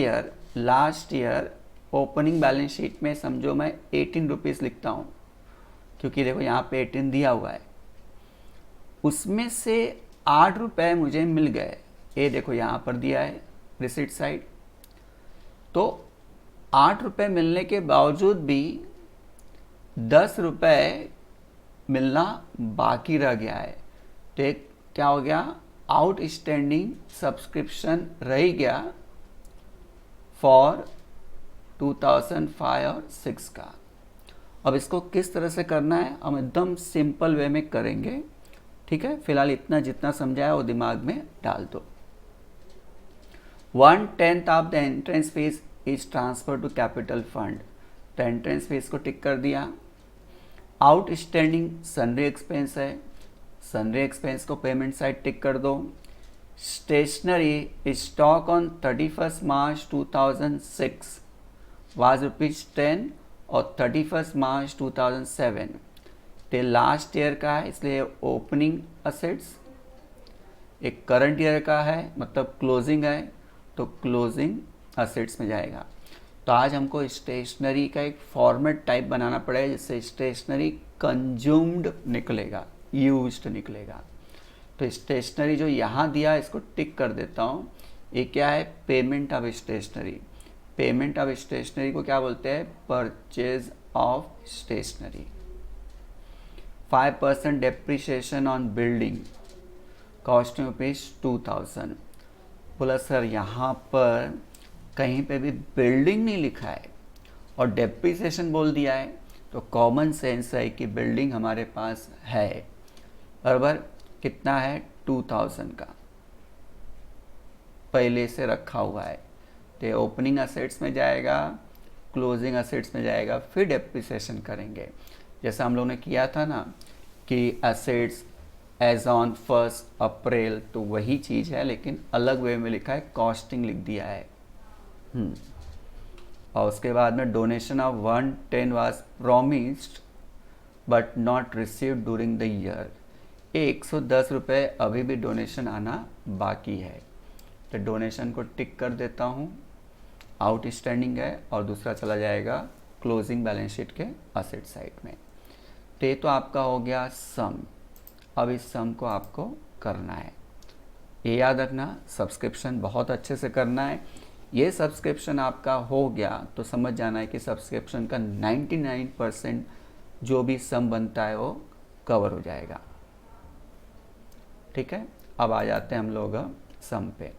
year opening balance sheet में समझो मैं 18 रुपीज़ लिखता हूँ, क्योंकि देखो यहाँ पे 18 दिया हुआ है। उसमें से 8 रुपए मुझे मिल गए, ये देखो यहाँ पर दिया है रिसीट साइड। तो 8 रुपए मिलने के बावजूद भी 10 रुपए मिलना बाकी रह गया है। तो एक क्या हो गया, आउटस्टैंडिंग सब्सक्रिप्शन रह गया फॉर 2005 और 6 का। अब इसको किस तरह से करना है, हम एकदम सिंपल वे में करेंगे। ठीक है, फिलहाल इतना जितना समझाया वो दिमाग में डाल दो। 1/10 of the entrance fees is transfer to capital fund. तो एंट्रेंस फीस को टिक कर दिया। आउटस्टैंडिंग सनरी एक्सपेंस है, सनरी एक्सपेंस को पेमेंट साइड टिक कर दो। Stationery stock on 31 March 2006 was ₹10 और 31 मार्च 2007 ते लास्ट ईयर का है, इसलिए ओपनिंग असेट्स। एक करंट ईयर का है, मतलब क्लोजिंग है, तो क्लोजिंग असेट्स में जाएगा। तो आज हमको स्टेशनरी का एक फॉर्मेट टाइप बनाना पड़ेगा जिससे स्टेशनरी कंज्यूम्ड निकलेगा, यूज्ड निकलेगा। तो स्टेशनरी जो यहाँ दिया इसको टिक कर देता हूँ। ये क्या है, payment of stationery. Payment of stationery को क्या बोलते हैं, purchase of stationery. 5% depreciation on building, costing rupees 2000। बोला सर यहाँ पर कहीं पे भी बिल्डिंग नहीं लिखा है और डेप्रिसिएशन बोल दिया है, तो कॉमन सेंस है कि बिल्डिंग हमारे पास है। बराबर कितना है, 2000 का पहले से रखा हुआ है। तो ओपनिंग असेट्स में जाएगा, क्लोजिंग असेट्स में जाएगा, फिर डेप्रिसिएशन करेंगे। जैसा हम लोग ने किया था ना कि असेट्स एज ऑन 1 अप्रैल, तो वही चीज़ है लेकिन अलग वे में लिखा है, कॉस्टिंग लिख दिया है। और उसके बाद में donation of 110 was promised but not received during the year. 110 रुपये अभी भी डोनेशन आना बाकी है, तो डोनेशन को टिक कर देता हूँ, आउटस्टैंडिंग है, और दूसरा चला जाएगा क्लोजिंग बैलेंस शीट के असेट साइड में। तो ये तो आपका हो गया सम। अब इस सम को आपको करना है, ये याद रखना, सब्सक्रिप्शन बहुत अच्छे से करना है। ये सब्सक्रिप्शन आपका हो गया तो समझ जाना है कि सब्सक्रिप्शन का 99% जो भी सम बनता है वो कवर हो जाएगा। ठीक है, अब आ जाते हैं हम लोग सम पे।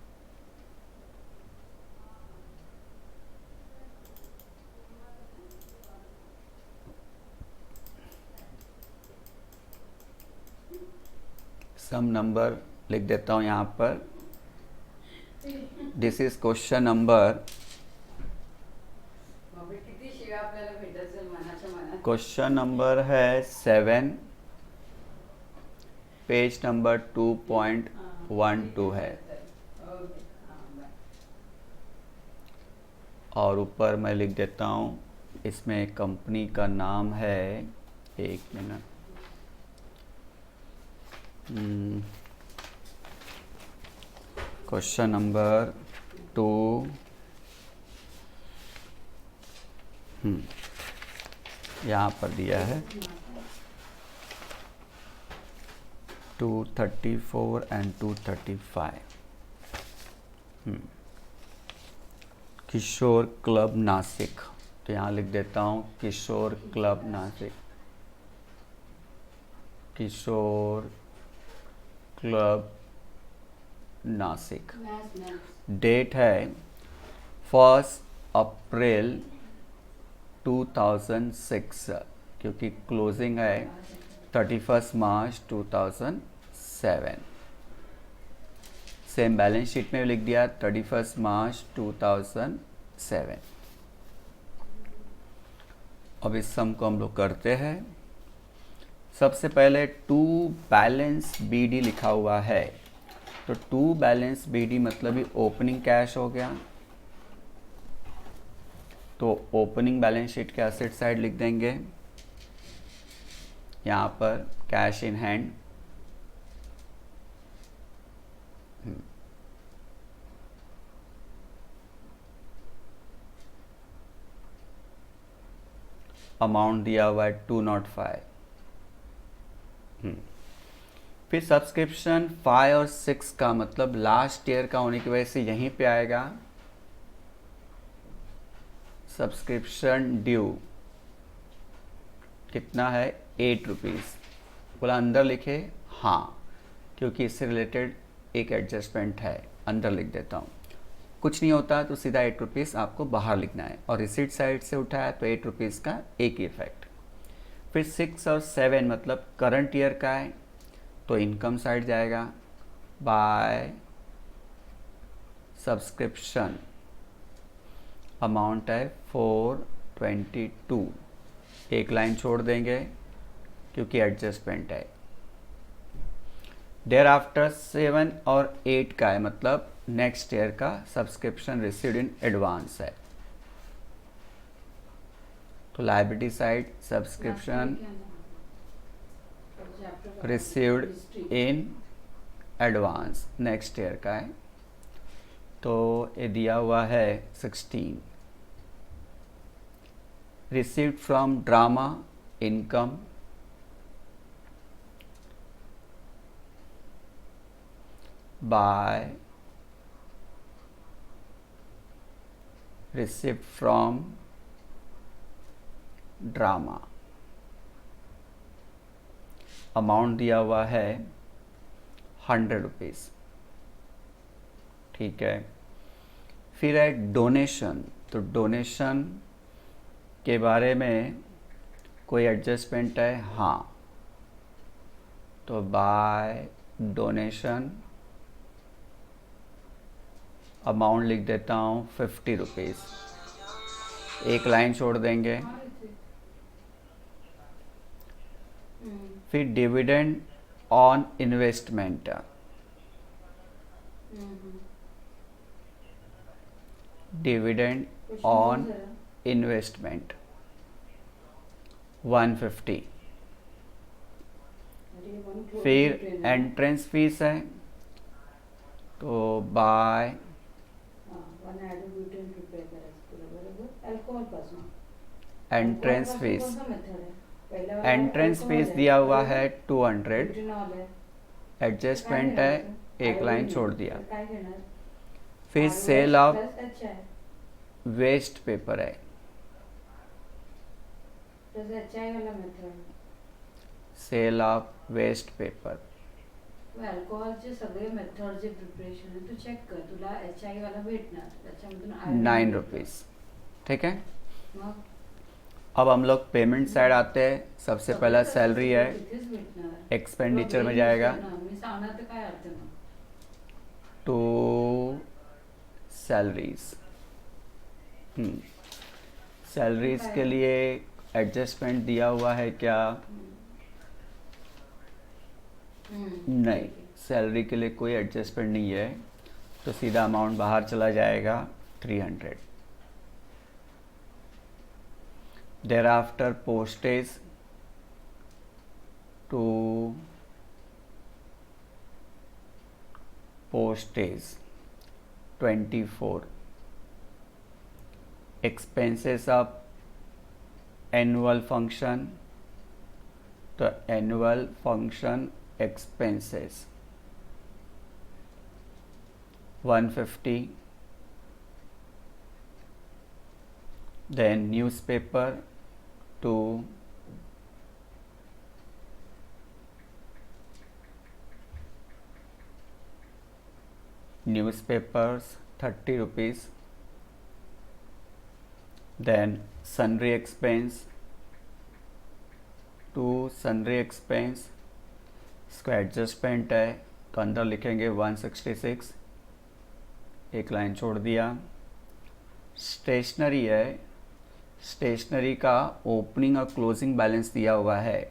सम नंबर लिख देता हूँ यहाँ पर। This is question number question number है 7, पेज नंबर 2.12 है और ऊपर मैं लिख देता हूँ, इसमें कंपनी का नाम है, एक मिनट, क्वेश्चन नंबर 2, यहाँ पर दिया है 234 एंड 235। किशोर क्लब नासिक, तो यहाँ लिख देता हूँ किशोर क्लब नासिक, किशोर क्लब नासिक। डेट है 1 अप्रैल 2006, क्योंकि क्लोजिंग है 31 मार्च 2007। सेम बैलेंस शीट में लिख दिया 31 मार्च 2007। अब इस सम को हम लोग करते हैं। सबसे पहले टू बैलेंस बीडी लिखा हुआ है, तो टू बैलेंस बीडी मतलब ही ओपनिंग कैश हो गया, तो ओपनिंग बैलेंस शीट के एसेट साइड लिख देंगे, यहाँ पर कैश इन हैंड, अमाउंट दिया हुआ है 205। फिर सब्सक्रिप्शन 5 और 6 का मतलब लास्ट ईयर का होने की वजह से यहीं पे आएगा सब्सक्रिप्शन ड्यू, कितना है 8 रुपीज़। बोला अंदर लिखे, हाँ, क्योंकि इससे रिलेटेड एक एडजस्टमेंट है, अंदर लिख देता हूँ। कुछ नहीं होता तो सीधा 8 रुपीज़ आपको बाहर लिखना है, और रिसीट साइड से उठाया तो 8 रुपीज़ का एक ही इफेक्ट। फिर 6 और 7 मतलब करंट ईयर का है, तो इनकम साइड जाएगा बाय सब्सक्रिप्शन, अमाउंट है 422, एक लाइन छोड़ देंगे क्योंकि एडजस्टमेंट है। देयर आफ्टर 7 और 8 का है मतलब नेक्स्ट ईयर का सब्सक्रिप्शन रिसीव्ड इन एडवांस है, तो liability side subscription received in advance next year का है, तो ये दिया हुआ है 16। Received from drama income, by received from drama, amount दिया हुआ है 100 रुपीज़। ठीक है, फिर है डोनेशन, तो डोनेशन के बारे में कोई एडजस्टमेंट है, हाँ, तो बाय डोनेशन अमाउंट लिख देता हूँ 50 रुपीज़, एक लाइन छोड़ देंगे। फिर dividend on investment, dividend on investment 150। फिर एंट्रेंस फीस है, तो by entrance fees, entrance fees दिया हुआ है 200, एडजस्टमेंट है, एक लाइन छोड़ दिया। फिर सेल ऑफ वेस्ट पेपर है, सेल ऑफ वेस्ट पेपर, अल्कोहॉलचे सगळे मेथड जे प्रिपरेशन आहे तू चेक कर, तुला HI वाला भेटणार, त्याच्यामधून 9 रुपीज़। ठीक है, अब हम लोग पेमेंट साइड आते हैं। सबसे पहला सैलरी है, एक्सपेंडिचर में जाएगा टू सैलरीज। सैलरीज के लिए एडजस्टमेंट दिया हुआ है क्या? नहीं, सैलरी के लिए कोई एडजस्टमेंट नहीं है, तो सीधा अमाउंट बाहर चला जाएगा 300। Thereafter postage to postage 24, expenses of annual function, तो annual function expenses 150, then newspaper to newspapers 30 rupees, then sundry expense to sundry expense, इसका एडजस्टमेंट है तो अंदर लिखेंगे 166, एक लाइन छोड़ दिया। स्टेशनरी है, स्टेशनरी का ओपनिंग और क्लोजिंग बैलेंस दिया हुआ है,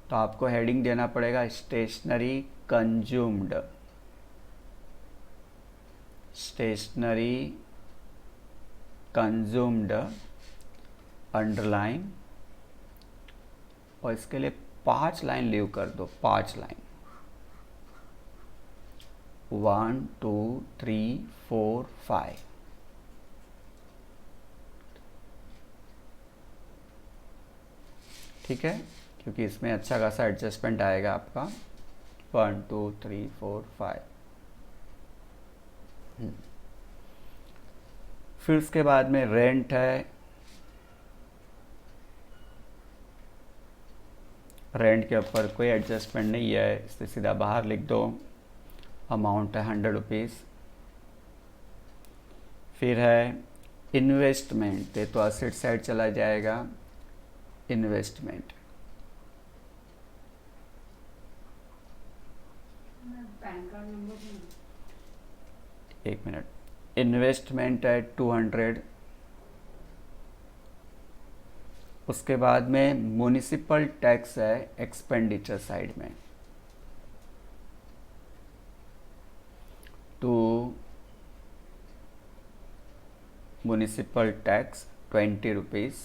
तो आपको हेडिंग देना पड़ेगा stationery consumed, stationery consumed underline, और इसके लिए 5 लाइन लीव कर दो, 5 लाइन, 1 2 3 4 5। ठीक है, क्योंकि इसमें अच्छा खासा एडजस्टमेंट आएगा आपका। 1 2 3 4 5। फिर उसके बाद में रेंट है, रेंट के ऊपर कोई एडजस्टमेंट नहीं है, इससे सीधा बाहर लिख दो, अमाउंट है 100 रुपीज़। फिर है इन्वेस्टमेंट, ये तो असेट साइड चला जाएगा, इन्वेस्टमेंट पैन कार्ड नंबर, एक मिनट, इन्वेस्टमेंट है 200। उसके बाद में म्युनिसिपल टैक्स है एक्सपेंडिचर साइड में, to municipal tax 20 rupees.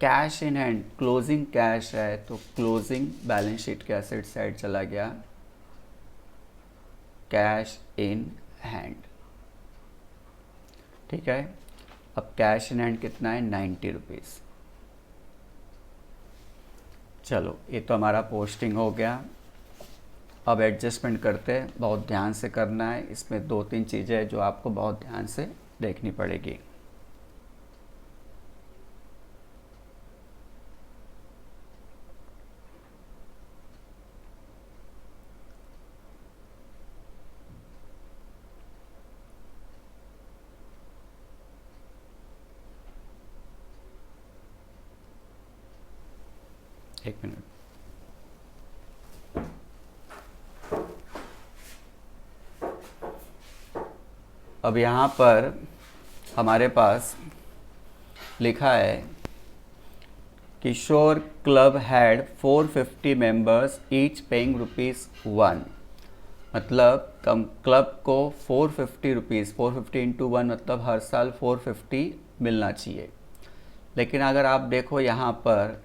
Cash in hand, closing cash है तो क्लोजिंग बैलेंस शीट के एसेट साइड चला गया, कैश इन हैंड। ठीक है, अब कैश इन हैंड कितना है? 90 रुपीज़। चलो, ये तो हमारा पोस्टिंग हो गया। अब एडजस्टमेंट करते हैं, बहुत ध्यान से करना है, इसमें 2-3 चीज़ें हैं जो आपको बहुत ध्यान से देखनी पड़ेगी। एक मिनट, अब यहाँ पर हमारे पास लिखा है Kishore club had 450 members each paying ₹1, मतलब कम क्लब को 450 रुपीज़, 450 इंटू 1 मतलब हर साल 450 मिलना चाहिए। लेकिन अगर आप देखो यहाँ पर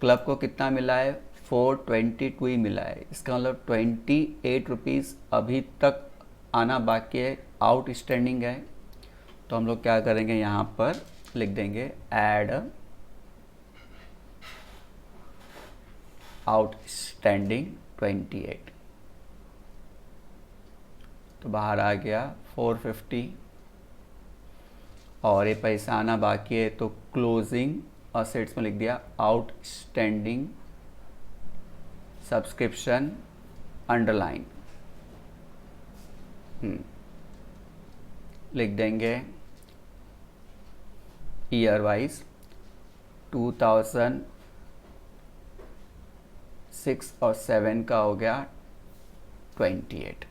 क्लब को कितना मिला है? 422 ही मिला है, इसका मतलब 28 रुपीज़ अभी तक आना बाकी है, आउट स्टैंडिंग है। तो हम लोग क्या करेंगे, यहाँ पर लिख देंगे ऐड आउटस्टैंडिंग 28, तो बाहर आ गया 450, और ये पैसा आना बाकी है तो क्लोजिंग असेट्स में लिख दिया आउटस्टैंडिंग सब्सक्रिप्शन अंडरलाइन, लिख देंगे ईयर वाइज 2006 और 7 का हो गया 28।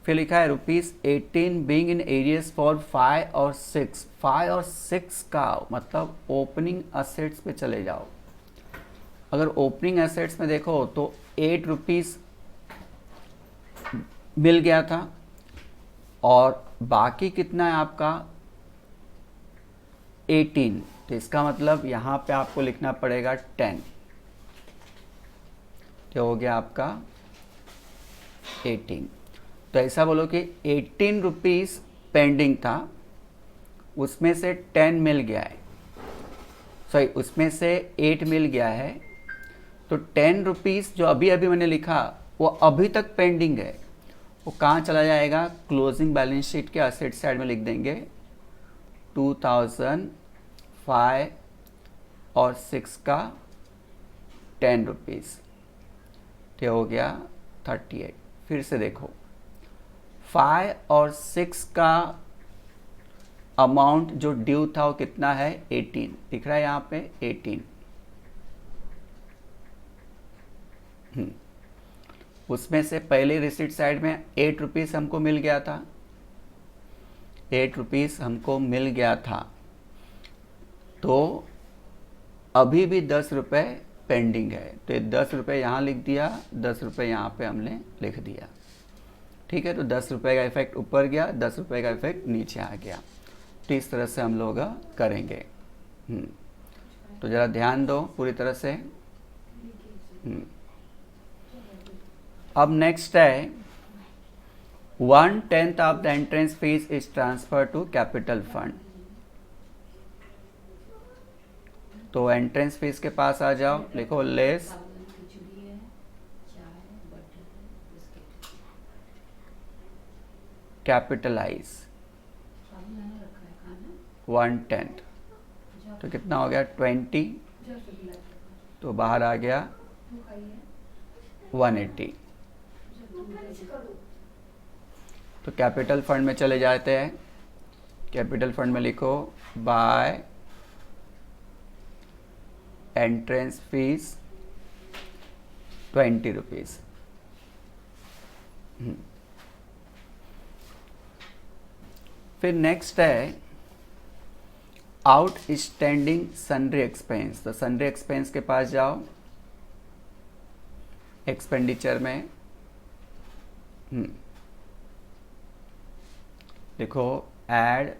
फिर लिखा है ₹18 बीइंग इन एरियस फॉर 5 और 6। 5 और 6 का मतलब ओपनिंग असेट्स पे चले जाओ। अगर ओपनिंग एसेट्स में देखो तो ₹8 मिल गया था और बाकी कितना है आपका 18। तो इसका मतलब यहाँ पे आपको लिखना पड़ेगा 10। क्या हो गया आपका 18। तो ऐसा बोलो कि ₹18 पेंडिंग था, उसमें से 10 मिल गया है, सॉरी उसमें से 8 मिल गया है। तो ₹10 जो अभी अभी मैंने लिखा वो अभी तक पेंडिंग है, वो कहाँ चला जाएगा, क्लोजिंग बैलेंस शीट के असेट साइड में लिख देंगे 2005 और 6 का ₹10। क्या हो गया 38। फिर से देखो 5 और 6 का अमाउंट जो ड्यू था वो कितना है 18, दिख रहा है यहाँ पे 18। उसमें से पहले रिसीट साइड में ₹8 हमको मिल गया था, ₹8 हमको मिल गया था। तो अभी भी ₹10 पेंडिंग है, तो ये ₹10 यहाँ लिख दिया, ₹10 यहाँ पे हमने लिख दिया। ठीक है, तो ₹10 का इफेक्ट ऊपर गया, ₹10 का इफेक्ट नीचे आ गया। तो इस तरह से हम लोग करेंगे। तो ज़रा ध्यान दो पूरी तरह से। अब नेक्स्ट है 1/10 of the entrance fees is transfer to capital fund. तो एंट्रेंस फीस के पास आ जाओ, लिखो लेस कैपिटलाइज 1/10। तो कितना हो गया 20, तो बाहर आ गया 180। तो कैपिटल फंड में चले जाते हैं। कैपिटल फंड में लिखो बाय एंट्रेंस फीस ₹20। फिर नेक्स्ट है आउट स्टैंडिंग सन्ड्री एक्सपेंस। तो सन्ड्री एक्सपेंस के पास जाओ, एक्सपेंडिचर में लिखो ऐड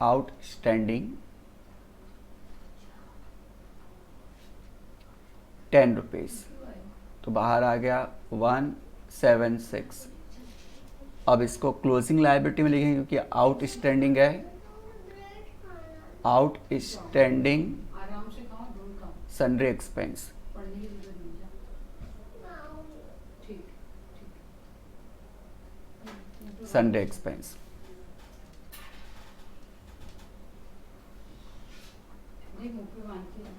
आउटस्टैंडिंग ₹10। तो बाहर आ गया 176। अब इसको क्लोजिंग लायबिलिटी में लिखेंगे क्योंकि आउटस्टैंडिंग है। आउटस्टैंडिंग आराम से खाओ, दूर खाओ, सन्ड्री एक्सपेंस, पढ़ने की जरूरत नहीं जा। ठीक ठीक। Sundry expense. नहीं मुंह पे बांधती है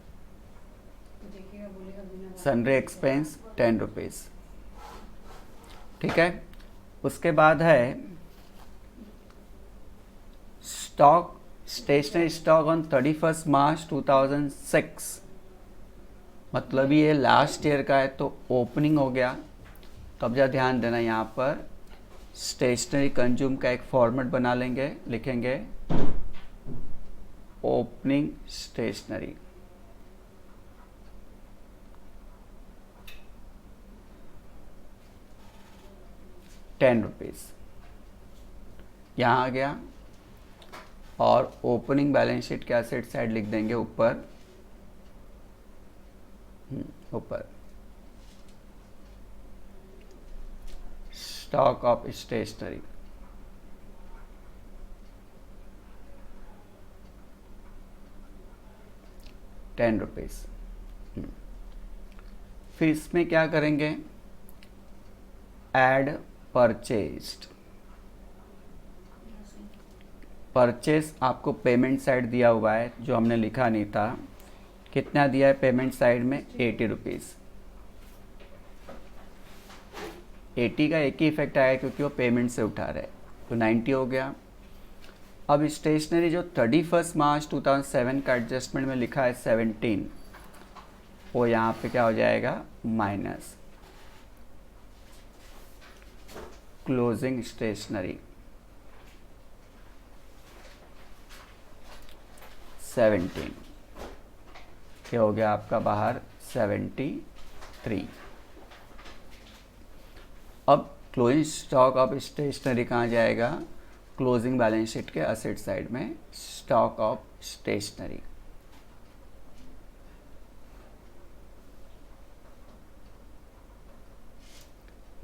तो देखेगा, बोलेगा बिना बात सन्ड्री एक्सपेंस ₹10। ठीक है, उसके बाद है stock stationery stock on 31 March 2006। मतलब ये लास्ट ईयर का है तो ओपनिंग हो गया। तो अब जरा ध्यान देना, यहाँ पर स्टेशनरी कंज्यूम का एक फॉर्मेट बना लेंगे, लिखेंगे ओपनिंग स्टेशनरी। ₹10 यहाँ आ गया। और ओपनिंग बैलेंस शीट के एसेट साइड लिख देंगे ऊपर स्टॉक ऑफ स्टेशनरी। ₹10। फिर इसमें क्या करेंगे, ऐड परचेस्ड। परचेस आपको पेमेंट साइड दिया हुआ है, जो हमने लिखा नहीं था। कितना दिया है पेमेंट साइड में ₹80। 80 का एक ही इफेक्ट आया क्योंकि वो पेमेंट से उठा रहे, तो 90 हो गया। अब स्टेशनरी जो 31 मार्च 2007 का एडजस्टमेंट में लिखा है 17, वो यहाँ पे क्या हो जाएगा माइनस। क्लोजिंग स्टेशनरी 17, ये हो गया आपका बाहर 73। अब क्लोजिंग स्टॉक ऑफ स्टेशनरी कहाँ जाएगा? क्लोजिंग बैलेंस शीट के असेट साइड में stock of stationery.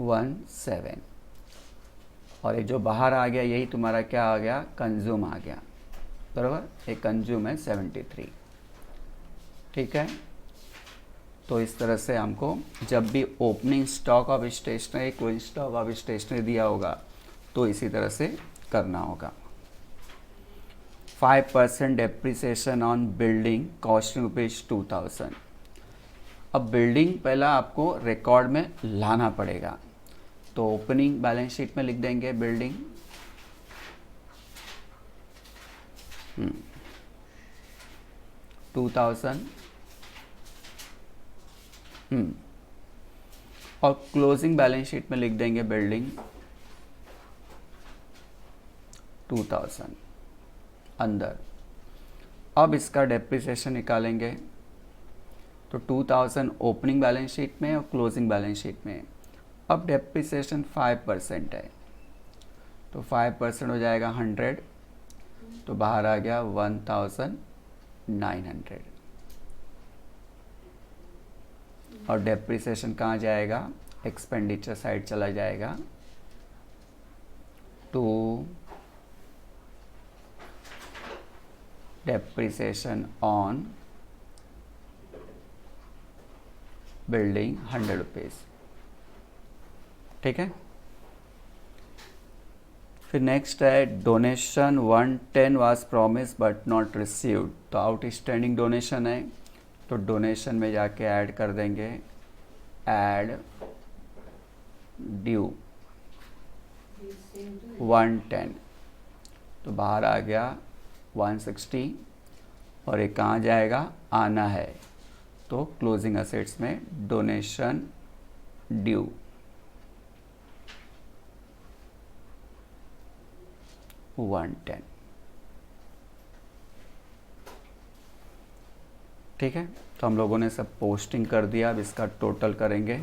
One seven, और ये जो बाहर आ गया यही तुम्हारा क्या आ गया? कंज्यूम आ गया, बराबर। ये कंज्यूम है 73, ठीक है। तो इस तरह से हमको जब भी opening stock of stationery, closing stock of stationery दिया होगा तो इसी तरह से करना होगा। 5% डेप्रिसिएशन ऑन बिल्डिंग कॉस्टिंग ₹2000। अब बिल्डिंग पहला आपको रिकॉर्ड में लाना पड़ेगा, तो ओपनिंग बैलेंस शीट में लिख देंगे बिल्डिंग, $2000, और क्लोजिंग बैलेंस शीट में लिख देंगे बिल्डिंग 2000 अंदर। अब इसका डेप्रिसिएशन निकालेंगे, तो 2000 ओपनिंग बैलेंस शीट में और क्लोजिंग बैलेंस शीट में। अब डेप्रिसिएशन 5% है, तो 5% हो जाएगा 100, तो बाहर आ गया 1900। और डेप्रिसिएशन कहाँ जाएगा? एक्सपेंडिचर साइड चला जाएगा, टू डेप्रिसिएशन ऑन बिल्डिंग ₹100, ठीक है। फिर नेक्स्ट है donation 110 was promise but not received. तो आउटस्टैंडिंग डोनेशन है, तो डोनेशन में जाके ऐड कर देंगे, ऐड ड्यू 110, तो बाहर आ गया 160, और ये कहाँ जाएगा? आना है, तो क्लोजिंग असेट्स में डोनेशन ड्यू 110, ठीक है। तो हम लोगों ने सब पोस्टिंग कर दिया, अब इसका टोटल करेंगे।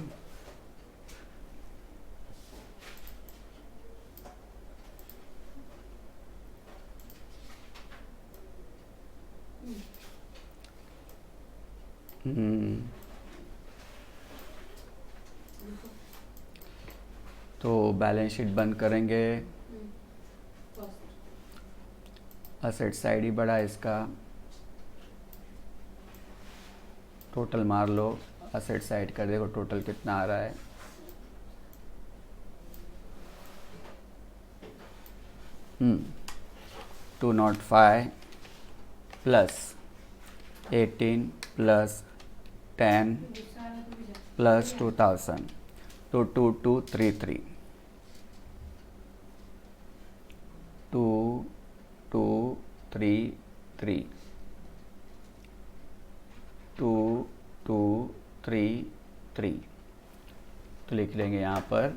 तो बैलेंस शीट बंद करेंगे, असेट साइड ही बड़ा है इसका, टोटल मार लो, असेट साइड कर देखो टोटल कितना आ रहा है। टू 205 प्लस 18 प्लस 10 प्लस 2000, तो 2233, 2233, 2233, तो लिख लेंगे यहाँ पर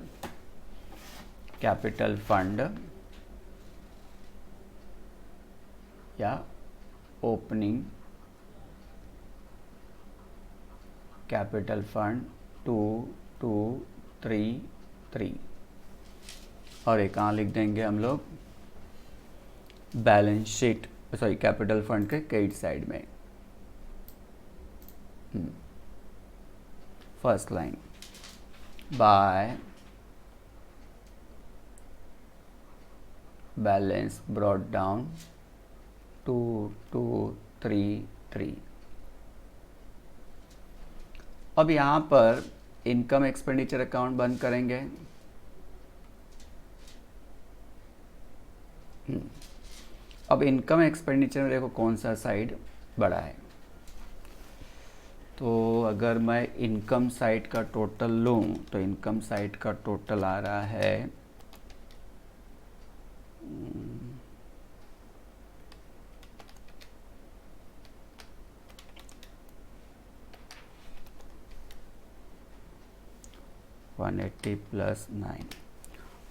कैपिटल फंड या ओपनिंग कैपिटल फंड 2233, और एक कहाँ लिख देंगे हम लोग? Balance sheet, sorry capital fund के क्रेडिट साइड में। First line, by balance brought down 2233। अब यहाँ पर इनकम एक्सपेंडिचर अकाउंट बंद करेंगे। अब इनकम एक्सपेंडिचर में देखो कौन सा साइड बड़ा है, तो अगर मैं इनकम साइड का टोटल लूँ तो इनकम साइड का टोटल आ रहा है 180 प्लस 9,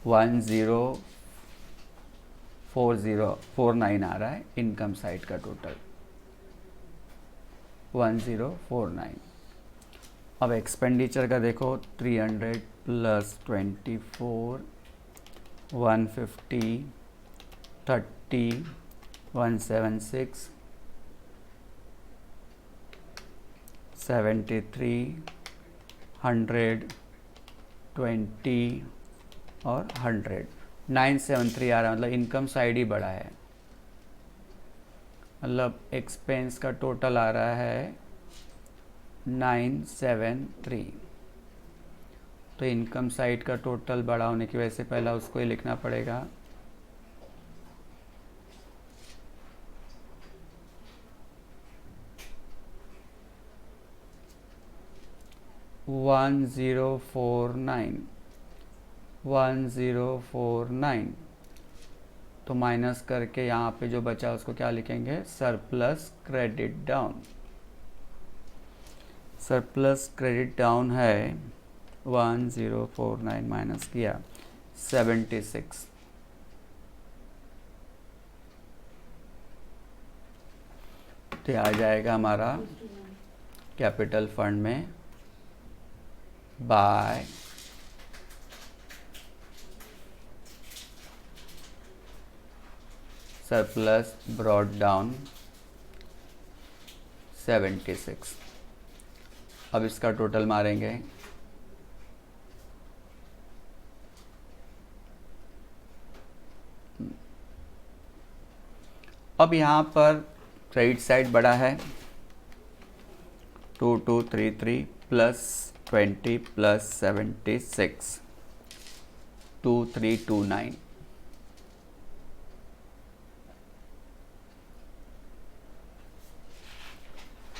1049 आ रहा है इनकम साइड का टोटल 1049। अब एक्सपेंडिचर का देखो 300 प्लस 24 150 30 176 73 100 20 और 100 973 आ रहा है, मतलब इनकम साइड ही बड़ा है। मतलब एक्सपेंस का टोटल आ रहा है 973। तो इनकम साइड का टोटल बड़ा होने की वजह से पहला उसको ही लिखना पड़ेगा। वन ज़ीरो फोर नाइन तो माइनस करके यहाँ पे जो बचा उसको क्या लिखेंगे, surplus credit down. Surplus credit down है 1049 माइनस किया 76। तो आ जाएगा हमारा कैपिटल फंड में बाय सरप्लस ब्रॉट डाउन 76। अब इसका टोटल मारेंगे। अब यहाँ पर क्रेडिट साइड बड़ा है 2233 प्लस 20 प्लस 76 2329।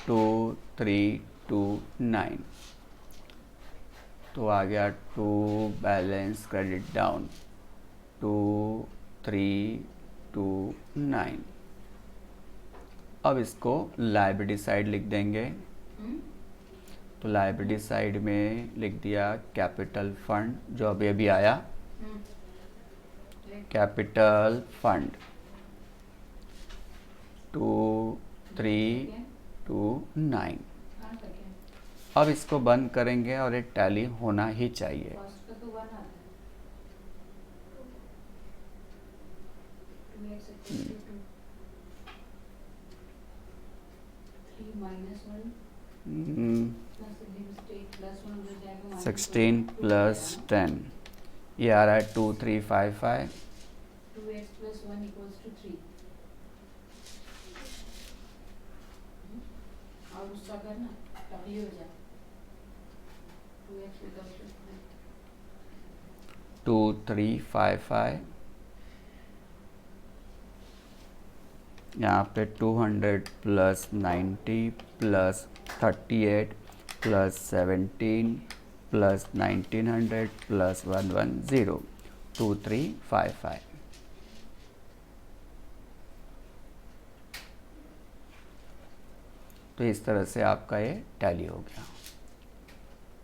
2329 तो आ गया 2 बैलेंस क्रेडिट डाउन 2329। अब इसको लायबिलिटी साइड लिख देंगे। तो लायबिलिटी साइड में लिख दिया कैपिटल फंड जो अभी अभी आया, कैपिटल फंड 2329। अब इसको बंद करेंगे और एक टैली होना ही चाहिए। सिक्सटीन प्लस 10 ये आ रहा है 2355। 2x plus 1 equals to 3 और उसका करना तभी हो जाए 2x becomes to 2355 यहाँ पे 200 plus 90 plus 38 plus 17 plus 1900 plus 110 2355। तो इस तरह से आपका ये टैली हो गया।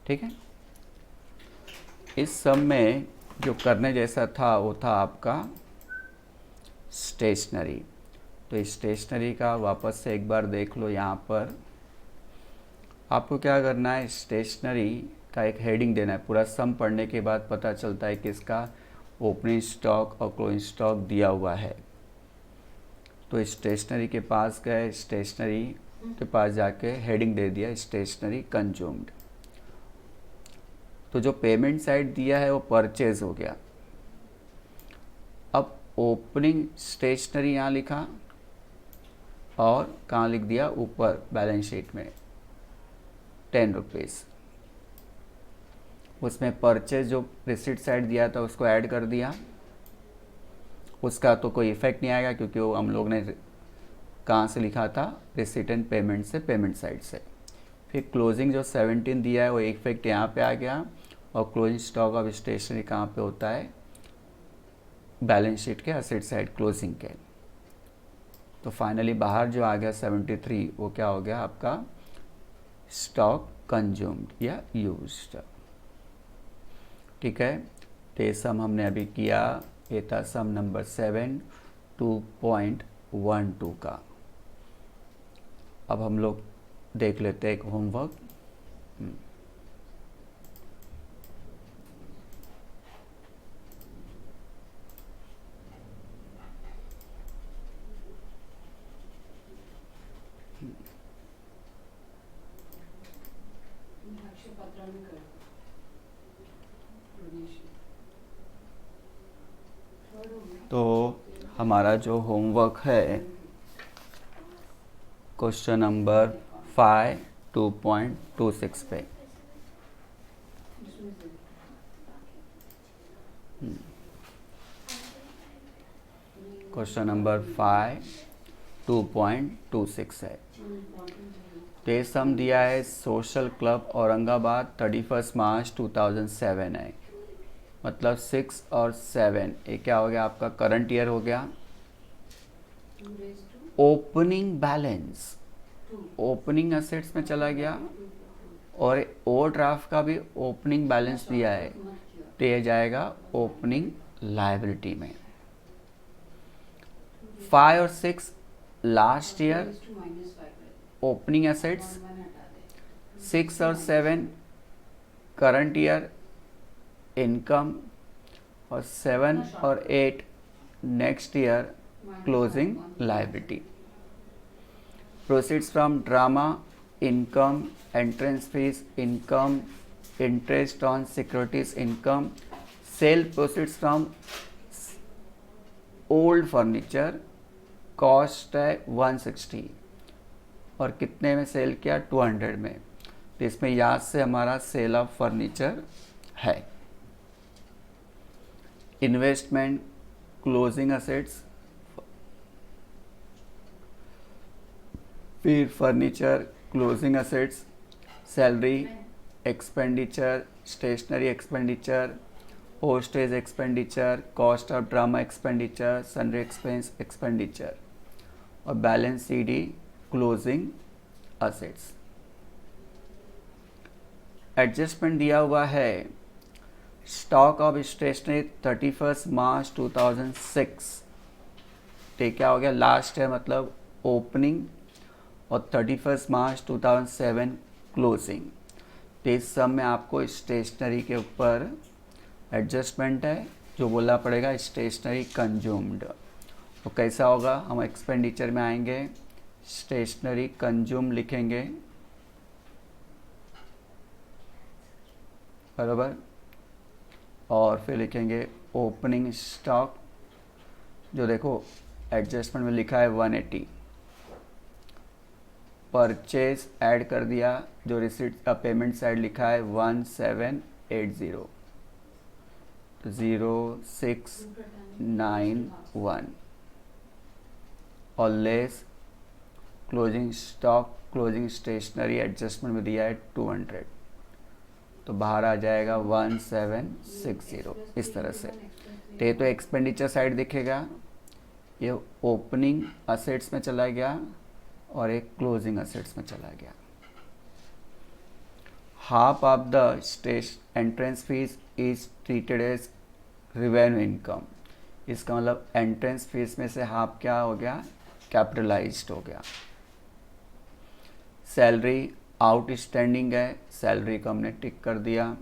ठीक है, इस सब में जो करने जैसा था वो था आपका स्टेशनरी। तो इस स्टेशनरी का वापस से एक बार देख लो। यहाँ पर आपको क्या करना है, स्टेशनरी का एक हेडिंग देना है। पूरा सम पढ़ने के बाद पता चलता है कि इसका ओपनिंग स्टॉक और क्लोजिंग स्टॉक दिया हुआ है। तो स्टेशनरी के पास गए, स्टेशनरी के पास जाके हेडिंग दे दिया स्टेशनरी कंज्यूम्ड। तो जो पेमेंट साइड दिया है वो परचेज हो गया। अब ओपनिंग स्टेशनरी यहाँ लिखा और कहाँ लिख दिया, ऊपर बैलेंस शीट में 10 रुपीज़। उसमें परचेज जो रिसिट साइड दिया था उसको ऐड कर दिया। उसका तो कोई इफेक्ट नहीं आएगा क्योंकि वो हम लोग ने कहाँ से लिखा था, रिसिट एंड पेमेंट से, पेमेंट साइड से। फिर क्लोजिंग जो 17 दिया है वो इफेक्ट यहाँ पे आ गया। और क्लोजिंग स्टॉक ऑफ स्टेशनरी कहाँ पे होता है, बैलेंस शीट के असेट साइड क्लोजिंग के। तो फाइनली बाहर जो आ गया 73 वो क्या हो गया आपका, स्टॉक कंज्यूम्ड या यूज्ड। ठीक है, तो ये सम हमने अभी किया, ये था सम नंबर 7 2.12 का। अब हम लोग देख लेते हैं एक होमवर्क। तो हमारा जो होमवर्क है क्वेश्चन नंबर 5 2.26 पे। क्वेश्चन नंबर 5 2.26 है। तो ये सम दिया है सोशल क्लब औरंगाबाद 31 मार्च 2007 है, मतलब 6 और 7 ये क्या हो गया आपका करंट ईयर हो गया। ओपनिंग बैलेंस ओपनिंग असेट्स में चला गया और ओवरड्राफ्ट का भी ओपनिंग बैलेंस दिया है, तो ये जाएगा ओपनिंग लायबिलिटी में। 5 और 6 लास्ट ईयर ओपनिंग एसेट्स, 6 और 7 करंट ईयर इनकम, और 7 और 8 next year closing liability. Proceeds from drama income, entrance fees income, interest on securities income, sale proceeds from old furniture, cost है 160 और कितने में सेल किया 200 में, तो इसमें याद से हमारा सेल ऑफ फर्नीचर है। इन्वेस्टमेंट क्लोजिंग असेट्स, फिर furniture closing assets, salary expenditure, stationery expenditure, postage expenditure, cost of drama expenditure, sundry expense expenditure, और balance CD closing assets. Adjustment दिया हुआ है स्टॉक ऑफ स्टेशनरी 31 मार्च 2006, तो क्या हो गया लास्ट है मतलब ओपनिंग, और 31 मार्च 2007 क्लोजिंग। तो इस सब में आपको स्टेशनरी के ऊपर एडजस्टमेंट है जो बोलना पड़ेगा स्टेशनरी कंज्यूम्ड। तो कैसा होगा, हम एक्सपेंडिचर में आएंगे, स्टेशनरी कंज्यूम लिखेंगे बराबर, और फिर लिखेंगे ओपनिंग स्टॉक, जो देखो एडजस्टमेंट में लिखा है 180, परचेज ऐड कर दिया, जो रिसीट का पेमेंट साइड लिखा है 1780, तो 0691, और less closing stock closing stationery adjustment में दिया है 200, तो बाहर आ जाएगा 1760 इस तरह से। तो एक्सपेंडिचर साइड दिखेगा, ये ओपनिंग असेट्स में चला गया और एक क्लोजिंग असेट्स में चला गया। Half of the entrance fees is treated as revenue income, इसका मतलब एंट्रेंस फीस में से हाफ क्या हो गया कैपिटलाइज्ड हो गया। सैलरी आउटस्टैंडिंग है, सैलरी को हमने टिक कर दिया।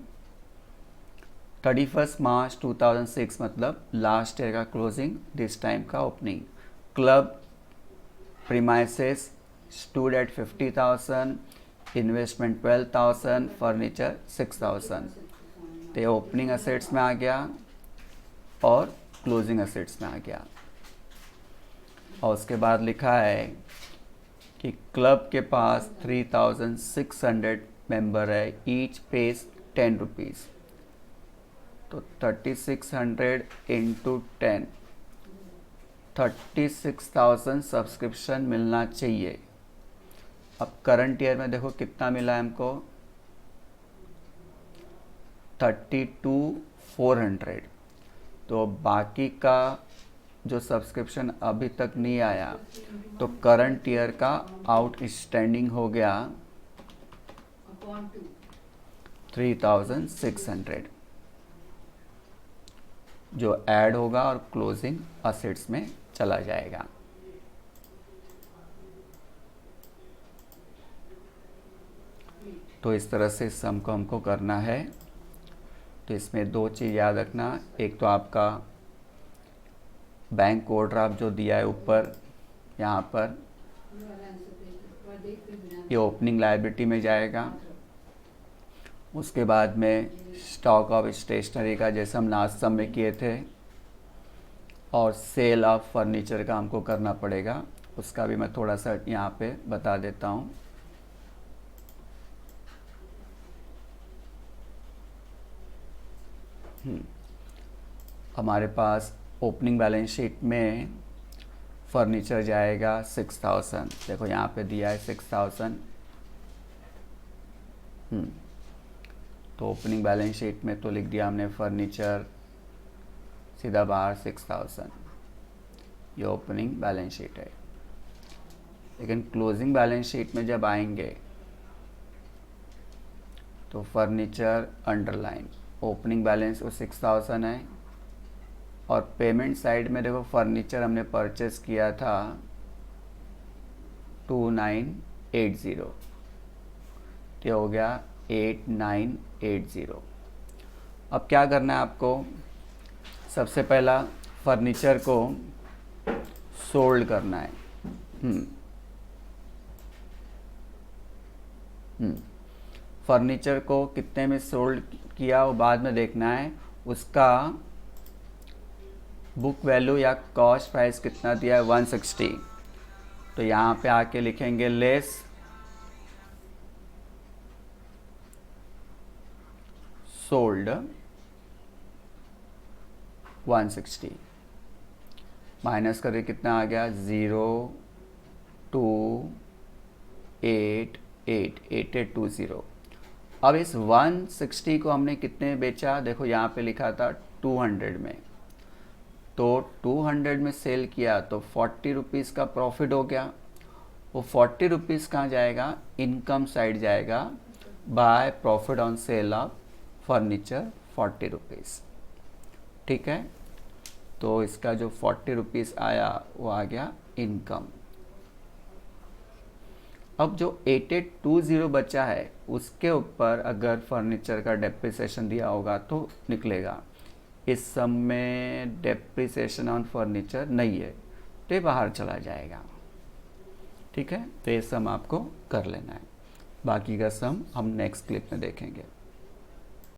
31 मार्च 2006 मतलब लास्ट ईयर का क्लोजिंग, दिस टाइम का opening. Club premises stood at 50,000, investment 12,000, furniture 6,000, तो ओपनिंग असेट्स में आ गया और क्लोजिंग असेट्स में आ गया। और उसके बाद लिखा है कि क्लब के पास 3,600 मेंबर है, ईच पेज 10 रुपीज़, तो 3,600 इंटू 10, 36,000 सब्सक्रिप्शन मिलना चाहिए। अब करंट ईयर में देखो कितना मिला है हमको 32,400, तो बाकी का जो सब्सक्रिप्शन अभी तक नहीं आया, तो करंट ईयर का आउटस्टैंडिंग हो गया 3,600। जो ऐड होगा और क्लोजिंग असेट्स में चला जाएगा। तो इस तरह से सम को हमको करना है। तो इसमें दो चीज़ याद रखना, एक तो आपका बैंक ओवरड्राफ्ट जो दिया है ऊपर यहाँ पर, ये ओपनिंग लायबिलिटी में जाएगा। उसके बाद में स्टॉक ऑफ स्टेशनरी का जैसे हम लास्ट सम में किए थे, और सेल ऑफ फर्नीचर का हमको करना पड़ेगा, उसका भी मैं थोड़ा सा यहाँ पे बता देता हूँ। हमारे पास ओपनिंग बैलेंस शीट में फर्नीचर जाएगा 6000, देखो यहाँ पे दिया है 6000। तो ओपनिंग बैलेंस शीट में तो लिख दिया हमने फर्नीचर सीधा बाहर 6000, ये ओपनिंग बैलेंस शीट है। लेकिन क्लोजिंग बैलेंस शीट में जब आएंगे तो फर्नीचर अंडरलाइन, ओपनिंग बैलेंस वो 6000 है, और पेमेंट साइड में देखो फर्नीचर हमने परचेस किया था 2980, ये हो गया 8980। अब क्या करना है आपको, सबसे पहला फर्नीचर को सोल्ड करना है। फर्नीचर को कितने में सोल्ड किया वो बाद में देखना है, उसका बुक वैल्यू या कॉस्ट प्राइस कितना दिया है 160। तो यहाँ पे आके लिखेंगे लेस सोल्ड 160, माइनस करके कितना आ गया 0288820। अब इस 160 को हमने कितने में बेचा, देखो यहाँ पे लिखा था 200 में, तो 200 में सेल किया तो 40 रुपीज़ का प्रॉफिट हो गया। वो 40 रुपीज़ कहाँ जाएगा, इनकम साइड जाएगा, by profit on sale of furniture 40 rupees. ठीक है, तो इसका जो 40 रुपीज़ आया वो आ गया इनकम। अब जो 8820 बचा है उसके ऊपर अगर फर्नीचर का डेप्रिसिएशन दिया होगा तो निकलेगा। इस सम में डेप्रिसिएशन ऑन फर्नीचर नहीं है तो ये बाहर चला जाएगा। ठीक है, तो ये सम आपको कर लेना है, बाकी का सम हम नेक्स्ट क्लिप में देखेंगे।